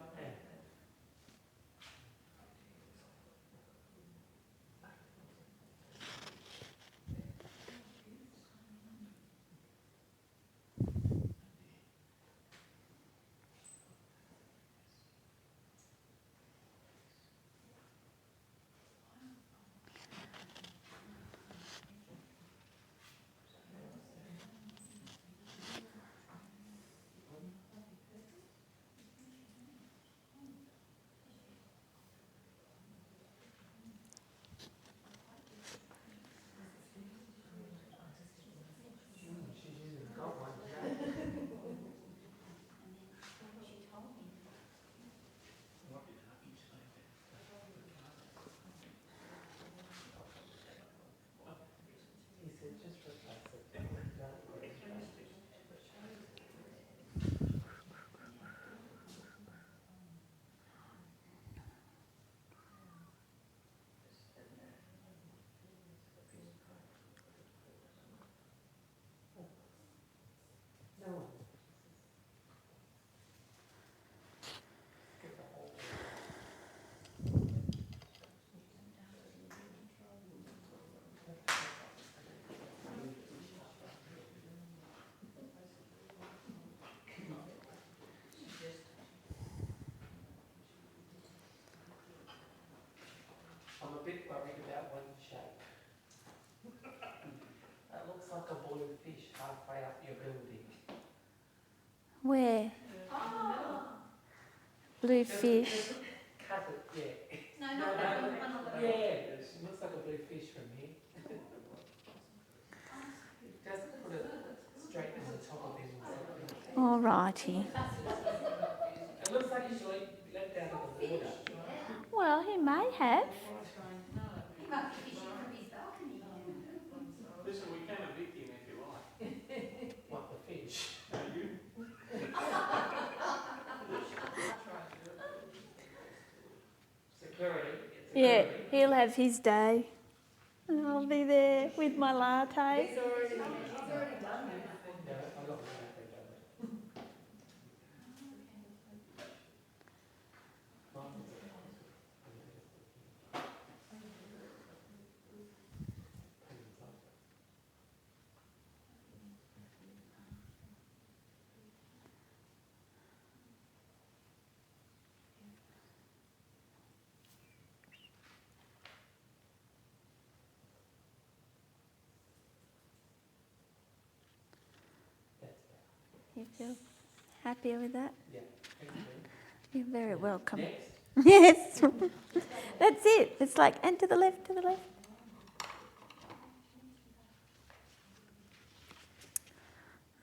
I'm a bit worried about one shape. That looks like a blue fish halfway up your building. Where? Blue fish. Just cut it, yeah. No, not that one, one on the Yeah, right. it looks like a blue fish from here. Just put it straight on the top of him or something. All righty. It looks like he's left out of the water. Well, he may have. He might be fishing from his balcony. Listen, we can evict him if you like. What, the fish? No, you. Security. Yeah, he'll have his day. And I'll be there with my latte. He's already done it. No, I'm not going to You feel happier with that? Yeah. You're very welcome. Next. Yes. That's it. It's like, and to the left, to the left.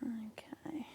Okay.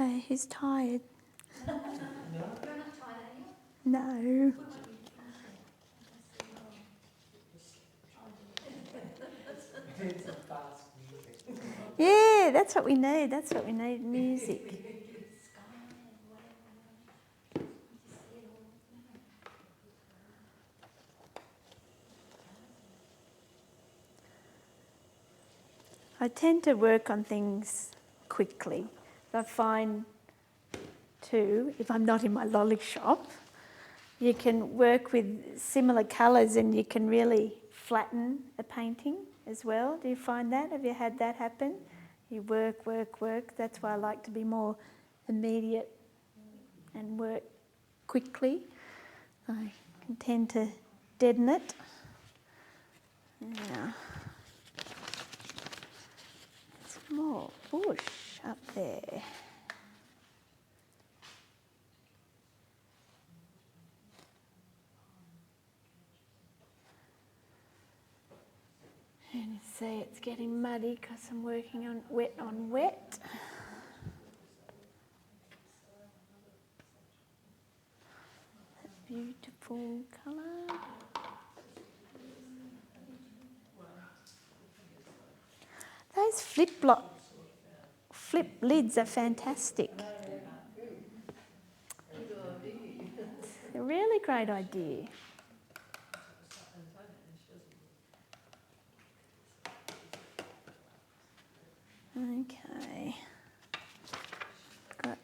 Okay, who's tired? No? You're not tired, are you? No. It's some fast music. Yeah, that's what we need. That's what we need, music. Sky and whatever. You just see it all. I tend to work on things quickly. I find too, if I'm not in my lolly shop, you can work with similar colours and you can really flatten a painting as well. Do you find that? Have you had that happen? You work, work, work. That's why I like to be more immediate and work quickly. I can tend to deaden it. Yeah. There's more bush up there. And you see it's getting muddy because I'm working on wet. Beautiful colour. Those flip lids are fantastic. It's a really great idea. Okay. Got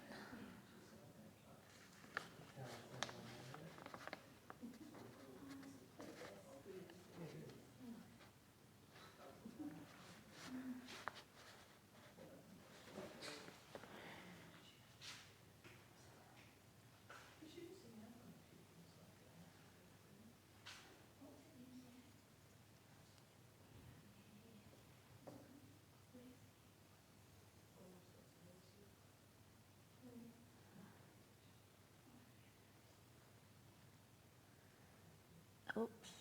oops.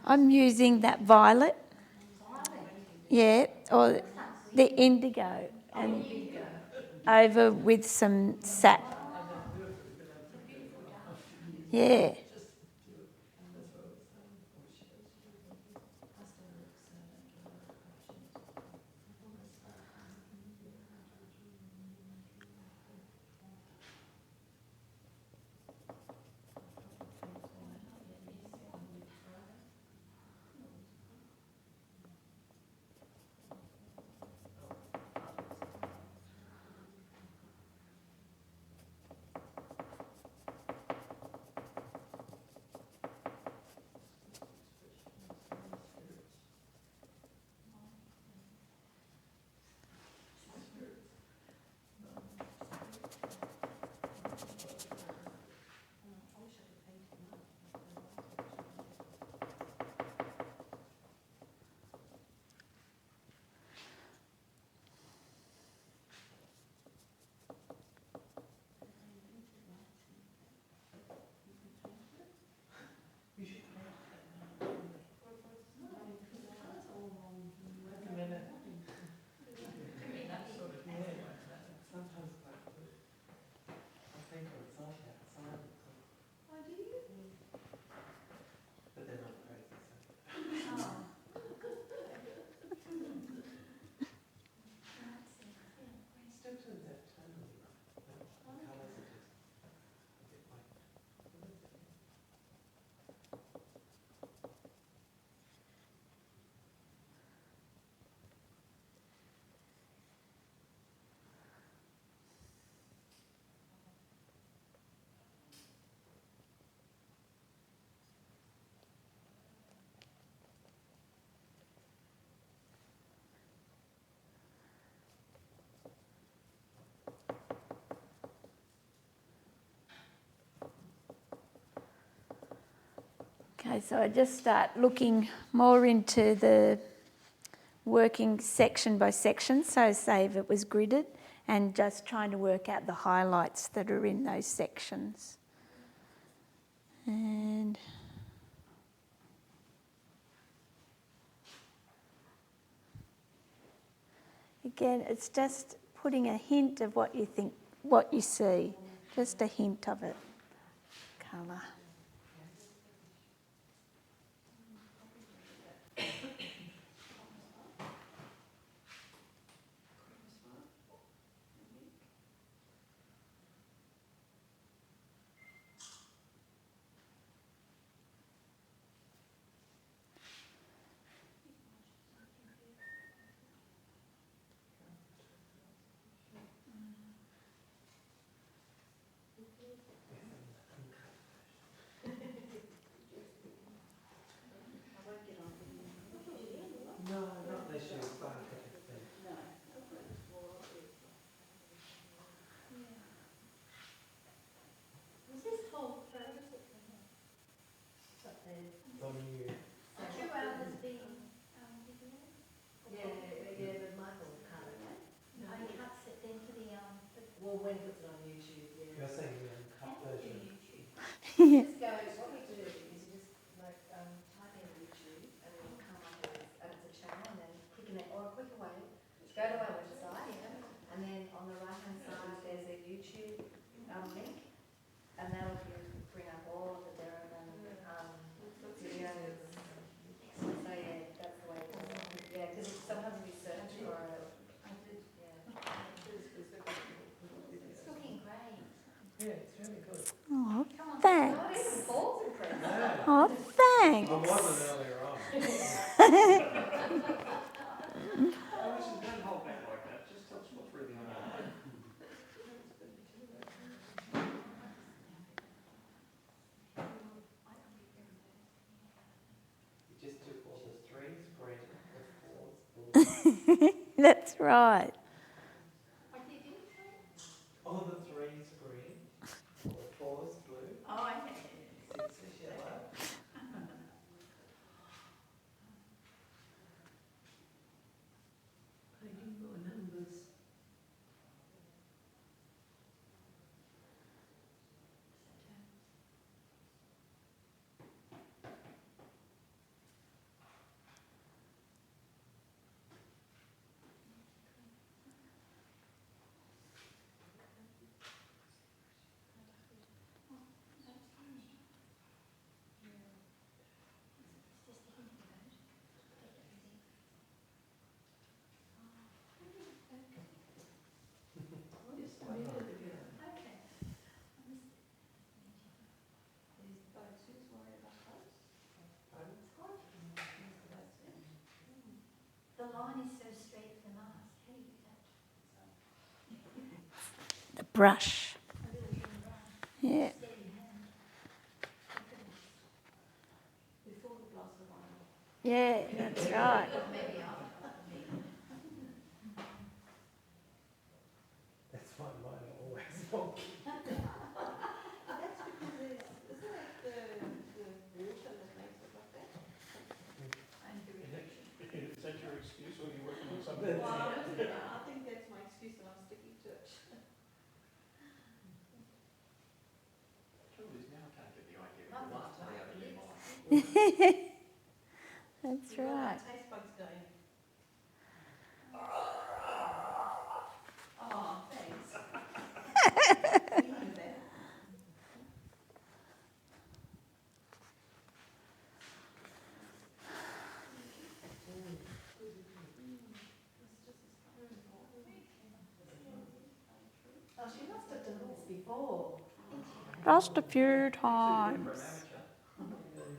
I'm using that violet. Yeah, or the indigo, and over with some sap. Yeah. Okay, so I just start looking more into the working section by section. So say if it was gridded, and just trying to work out the highlights that are in those sections. And again, it's just putting a hint of what you think, what you see, just a hint of it. Colour. No, not unless you buy a ticket thing. Was this whole purpose of the It's on you. 2 hours being video? Yeah, but Michael can't. Oh, you can't sit then for the Well, when he puts it on YouTube, You're yeah. saying the uncut version. Just go, what we do is you just like type in YouTube and then it'll come up as it's a channel and then click in it, or a quicker way, go to our website and then on the right hand side there's a YouTube link and that'll bring up all of the Derivan videos. So yeah, that's the way it is. Yeah, because sometimes we search for It's looking great. Yeah, it's really good. Oh, Come on. thanks. not even Paul's impressed. Yeah. Oh, thanks. I wasn't earlier on. Oh, listen, don't hold back like that. Just tell us what's really on your mind. You just took all the threes green, the fours blue. That's right. What did you do? All the threes green, all the fours blue, Oh, okay. sixes yellow. Making more numbers. Just a minute ago. Okay. These boats, who's worried about boats? The line is so straight for the mask. How do you do that? The brush. A little thin line. Yeah. Steady hand. Before the glass of wine. Yeah, that's right. Maybe after. That's why mine are always wonky. That's because there's, isn't that the water that makes it like that? And the reflection. Is that your excuse or are you working on something? Well, I think that's my excuse and I'm sticking to it. Trouble is now I can't get the idea I've of the got last way out of your lips. mind. That's You've got right. our taste buds going. Oh, thanks. We know that. Oh, she must have done this before. Just a few For times. an amateur.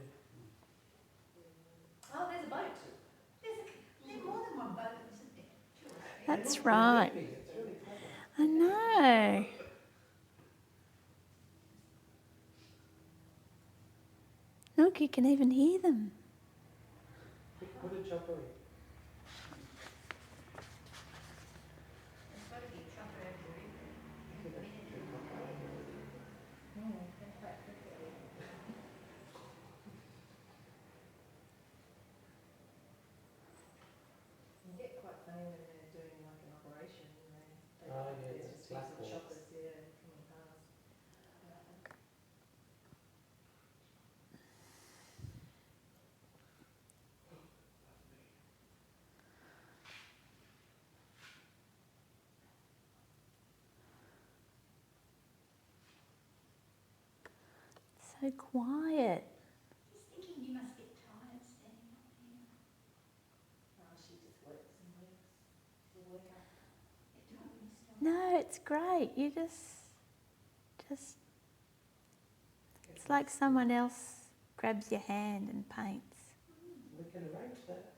Oh, there's a boat. There's more than one boat, isn't there? Two or three. That's right. It's really clever. I know. Look, you can even hear them. Put a chopper in. There's got to be a chopper over there. So quiet. Just thinking you must get tired standing up here. She just works and works. She's a worker. You don't really stop. No, it's great. You just, it's like someone else grabs your hand and paints. We can arrange that.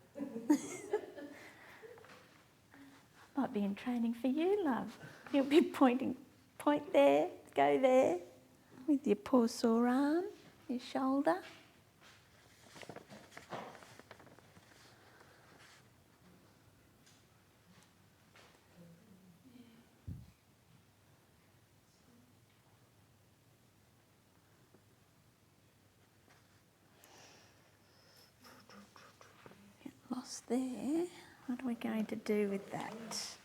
Might be in training for you, love. You'll be point there, go there, with your poor sore arm, your shoulder. Get lost there. What are we going to do with that?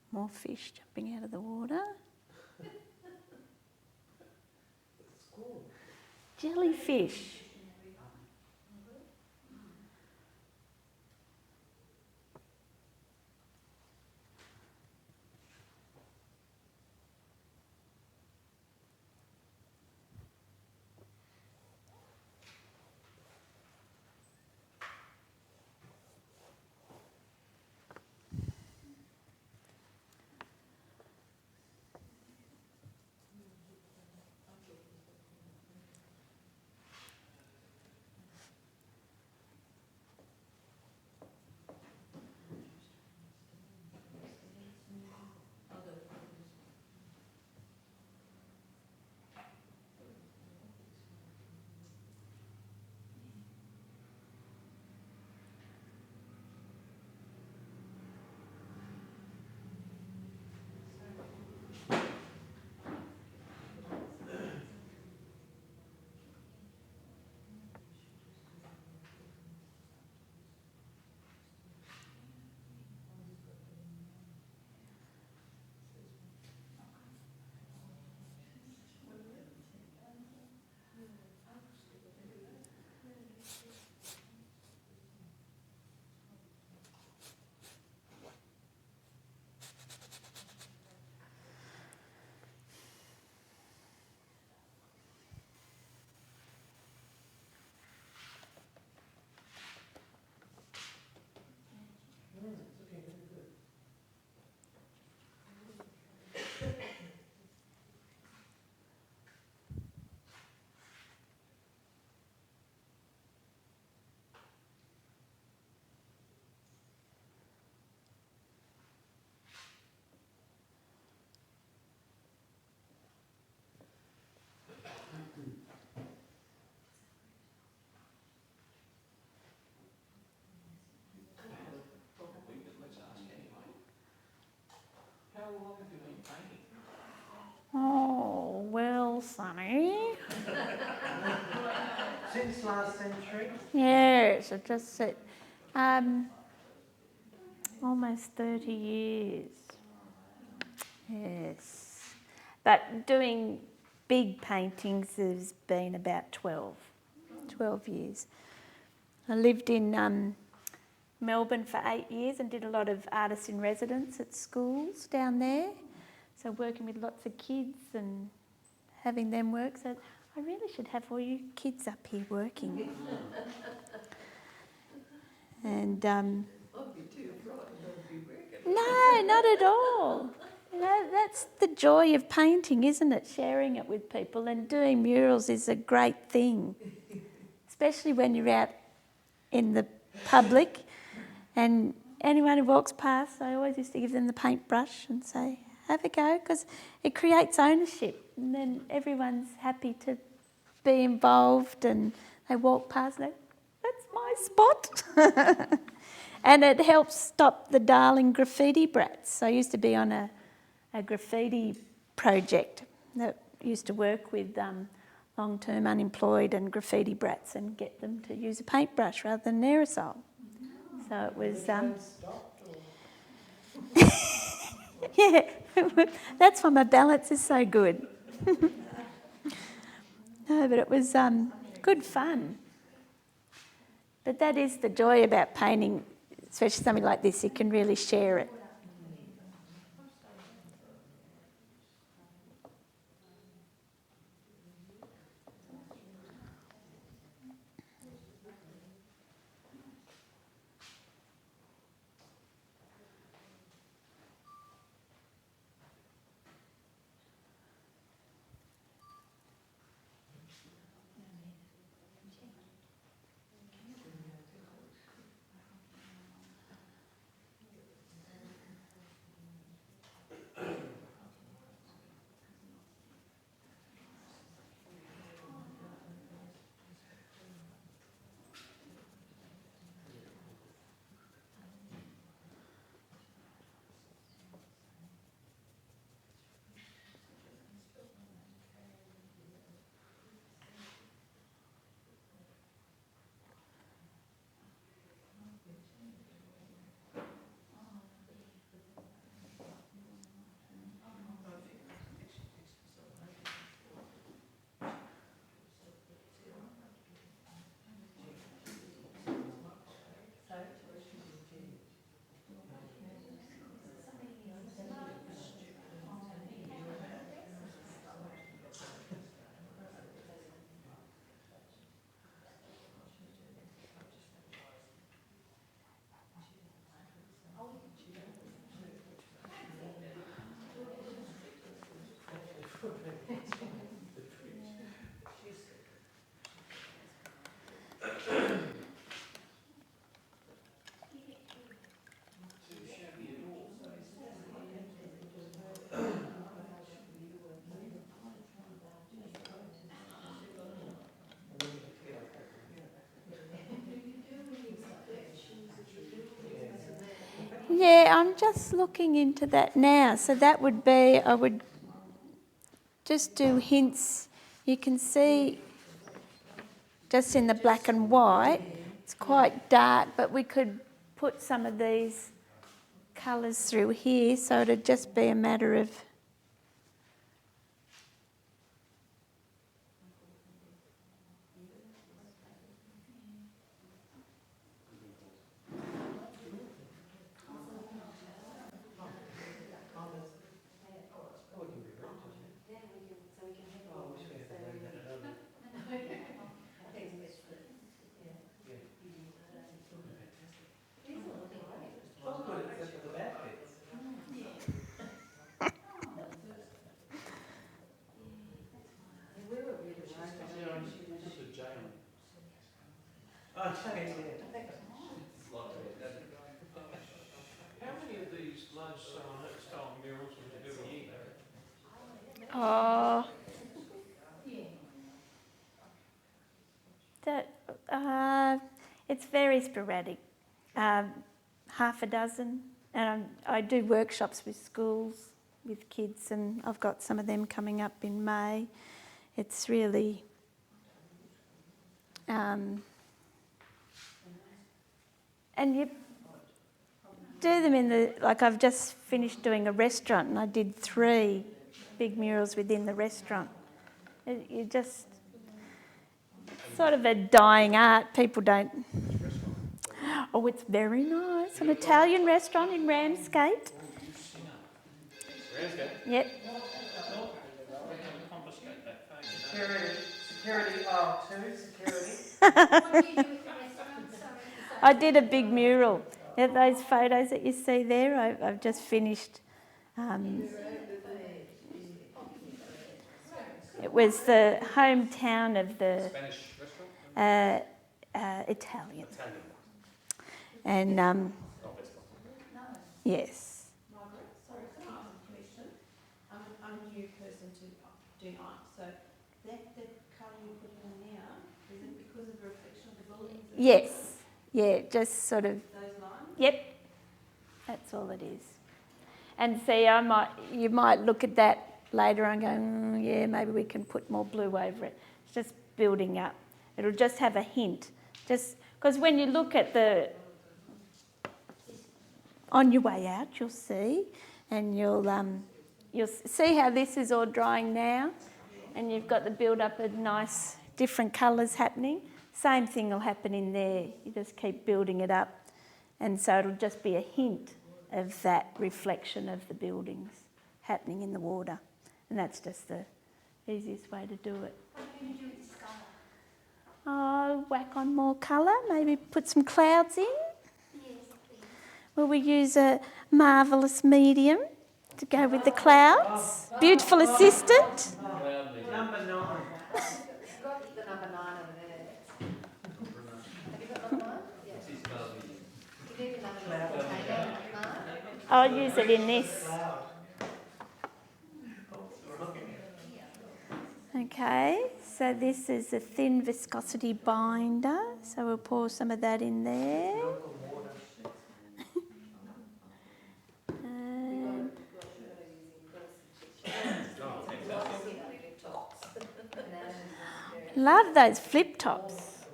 More fish jumping out of the water. School. Jellyfish. It's looking really good. Probably, but let's ask anyway. How long have you been painting? Oh, well, Sonny. Since last century. Yes, I just said almost 30 years. Yes. But doing big paintings has been about 12 years. I lived in Melbourne for 8 years and did a lot of artists in residence at schools down there. So working with lots of kids and having them work. So I really should have all you kids up here working. And I'd be too frightened, I'd be working. no, not at all. You know, that's the joy of painting, isn't it? Sharing it with people, and doing murals is a great thing, especially when you're out in the public. And anyone who walks past, I always used to give them the paintbrush and say, have a go, because it creates ownership, and then everyone's happy to be involved and They walk past and that's my spot. And it helps stop the darling graffiti brats. I used to be on a graffiti project that used to work with long-term unemployed and graffiti brats and get them to use a paintbrush rather than an aerosol. So it was... yeah, that's why my balance is so good. No, but it was good fun. But that is the joy about painting, especially something like this, you can really share it. Yeah, I'm just looking into that now. So that would be, I would just do hints. You can see just in the black and white, it's quite dark, but we could put some of these colours through here, so it'd just be a matter of... How many of these large style murals would you do a year? Oh, it's very sporadic. Half a dozen. And I do workshops with schools, with kids, and I've got some of them coming up in May. It's really... and you do them in the... Like I've just finished doing a restaurant and I did 3 big murals within the restaurant. You just... Sort of a dying art. People don't... Oh, it's very nice. An Italian restaurant in Ramsgate. Ramsgate? Yep. We're going to confiscate that phone. Security, security. What do you do with the restaurant? Sorry. I did a big mural. Yeah, those photos that you see there, I've just finished. It was the hometown of the Spanish restaurant? Italian. Italian. And Oh, that's fine. yes. Margaret, sorry, can I ask a question? I'm a new person to doing art, so that colour you put in there, Is it because of the reflection of the buildings? Yes, yeah, just sort of, Those lines? yep, that's all it is. And see, you might look at that later on and go, yeah, maybe we can put more blue over it. It's just building up. It'll just have a hint. Just because when you look at on your way out, you'll see, and you'll see how this is all drying now, and you've got the build up of nice different colours happening. Same thing will happen in there. You just keep building it up, and so it'll just be a hint of that reflection of the buildings happening in the water, and that's just the easiest way to do it. What are you going to do with the sky? Oh, whack on more colour, maybe put some clouds in. Yes, please. Will we use a marvellous medium to go with the clouds? Beautiful assistant. Number 9. You've got the number 9 over there. Have you got number 9? Yes. You need another container, 9. I'll use it in this. Cloud. Okay, so this is a thin viscosity binder, so we'll pour some of that in there. Local water. And love those flip tops.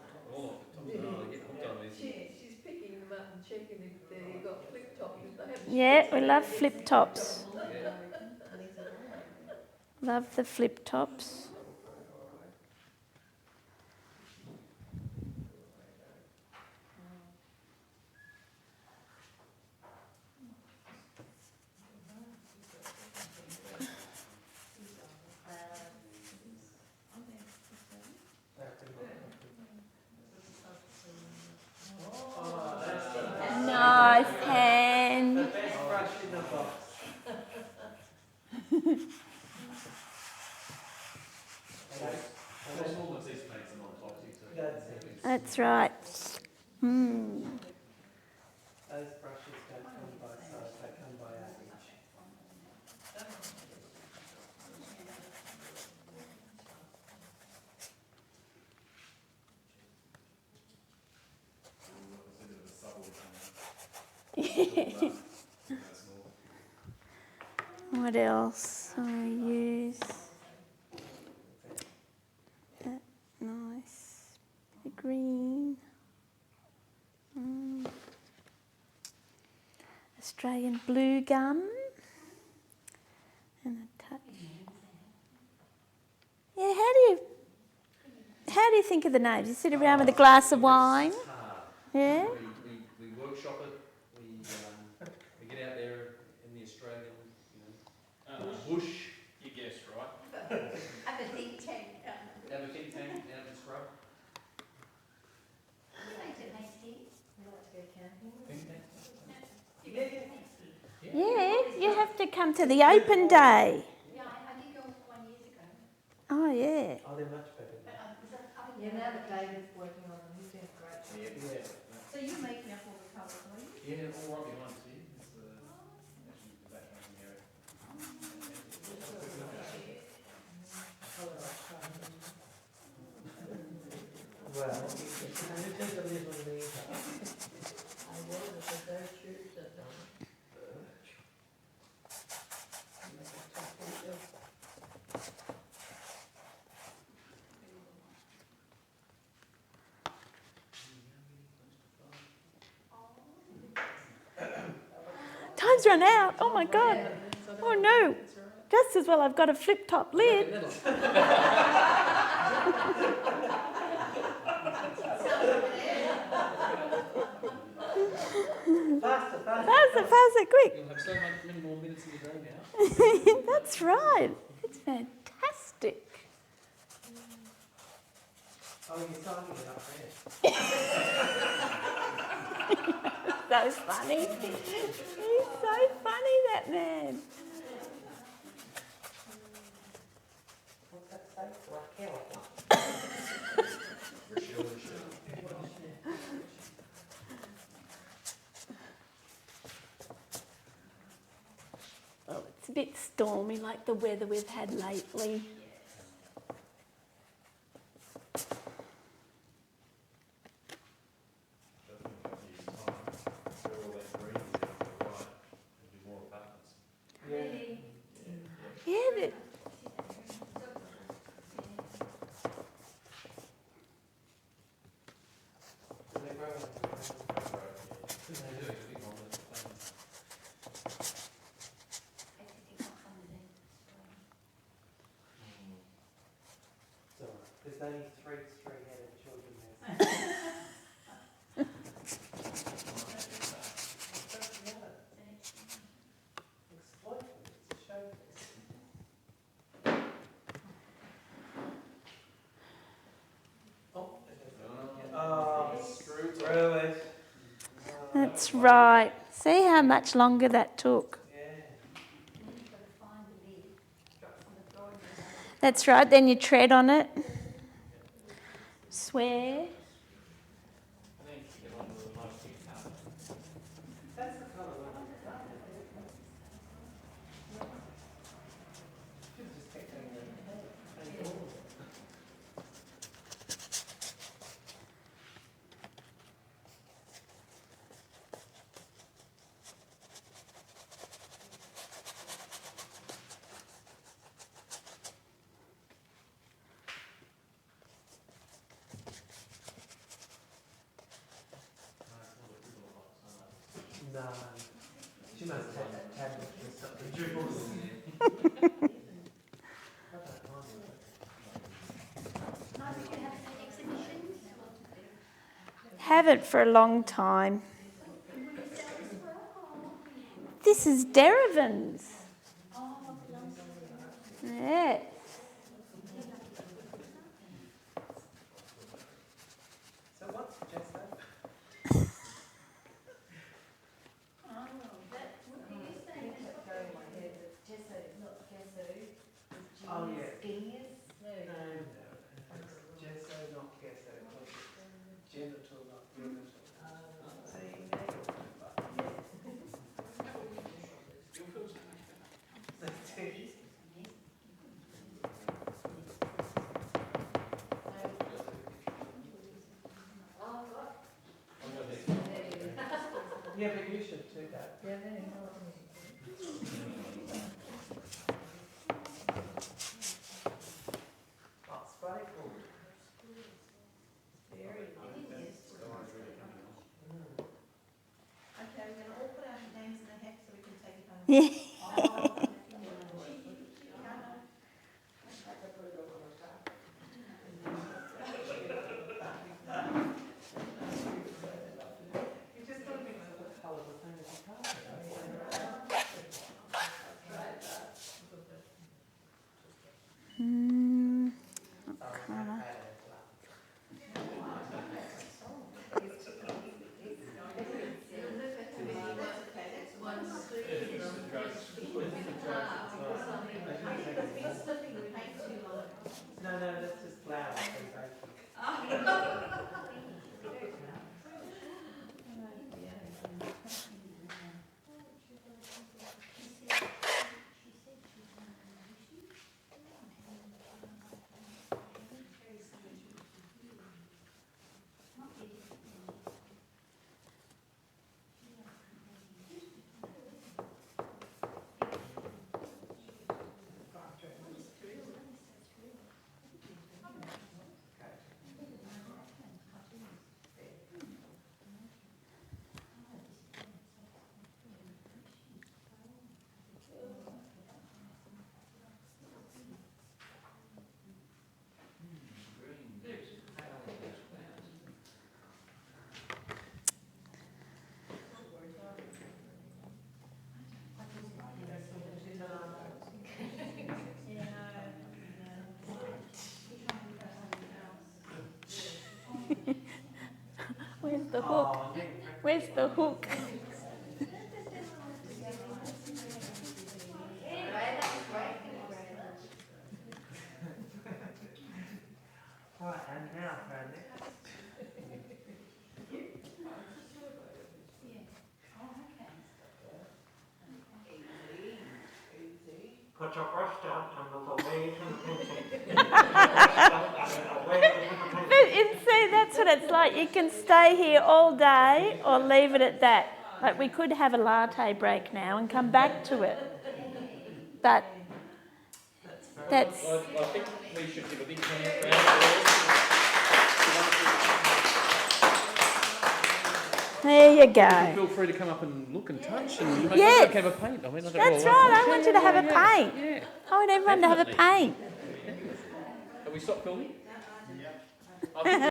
She's picking them up and checking if they've got flip top. If they haven't, Yeah, we love flip tops. Love the flip tops. Nice hand. The best brush in the box. That's right. Mm. Those brushes don't come by size, they come by average. What else I use? That nice the green. Australian blue gum. And a touch. Yeah, how do you think of the names? You sit around with a glass of wine. Yeah? We workshop it. We get out there in the Australian, bush. You guessed right. Have a think tank. Have a think tank out in the scrub. You like it, nice tea? You like to go camping? Yeah, you have to come to the open day. Yeah, I did go 1 year ago. Oh, yeah. Oh, they're much better But now. was that up in Yeah, now that David's working on them, he's doing a great job. Yeah. So you're making up all the colours, are you? Yeah, all right behind you. It's actually the background in the area. Well, you take a little later. I was, but those shirts are done. Time's run out. Oh, my God. Oh, no. Just as well I've got a flip-top lid. Faster, quick. You'll have so many more minutes in the day now. That's right. It's fantastic. Oh, you're signing it up there. So funny. He's so funny, that man. What's that say? Raquel. Well, it's a bit stormy like the weather we've had lately. only three-headed children there. Exploit them, it's a showcase. Screw it. That's right. See how much longer that took? Yeah. You've got to find the lid, drops on the floor and you say, That's right. Then you tread on it. Swear. That's the colour of it. Should have just kept going there. No. She must have that tablet with something dribbles in there. I don't mind it. nice to have some exhibitions. Haven't for a long time. This is Derivan's. Yeah. So what's Jess that? Oh, yeah. No. Gesso, not gesso. Genital, not genital. Yeah, but you should do that. Oh, Sprite. Okay, we're gonna all put our names in the hat so we can take it home. Yeah. You just got to mix up the colour the same as the colour. Colour. No, that's just flour. Where's the hook? Where's the hook? Right, and now for our next. Put your brush down and look away from the painting. See, that's what it's like. You can stay here all day or leave it at that. Like we could have a latte break now and come back to it. But that's... I think we should give a big hand round There you for go. Feel free to come up and look and touch, and you may Yes. have a paint. I mean, I don't That's know. right. I want you to have a paint. Yeah. I want everyone to have a paint. Have we stopped filming? Yeah. I've been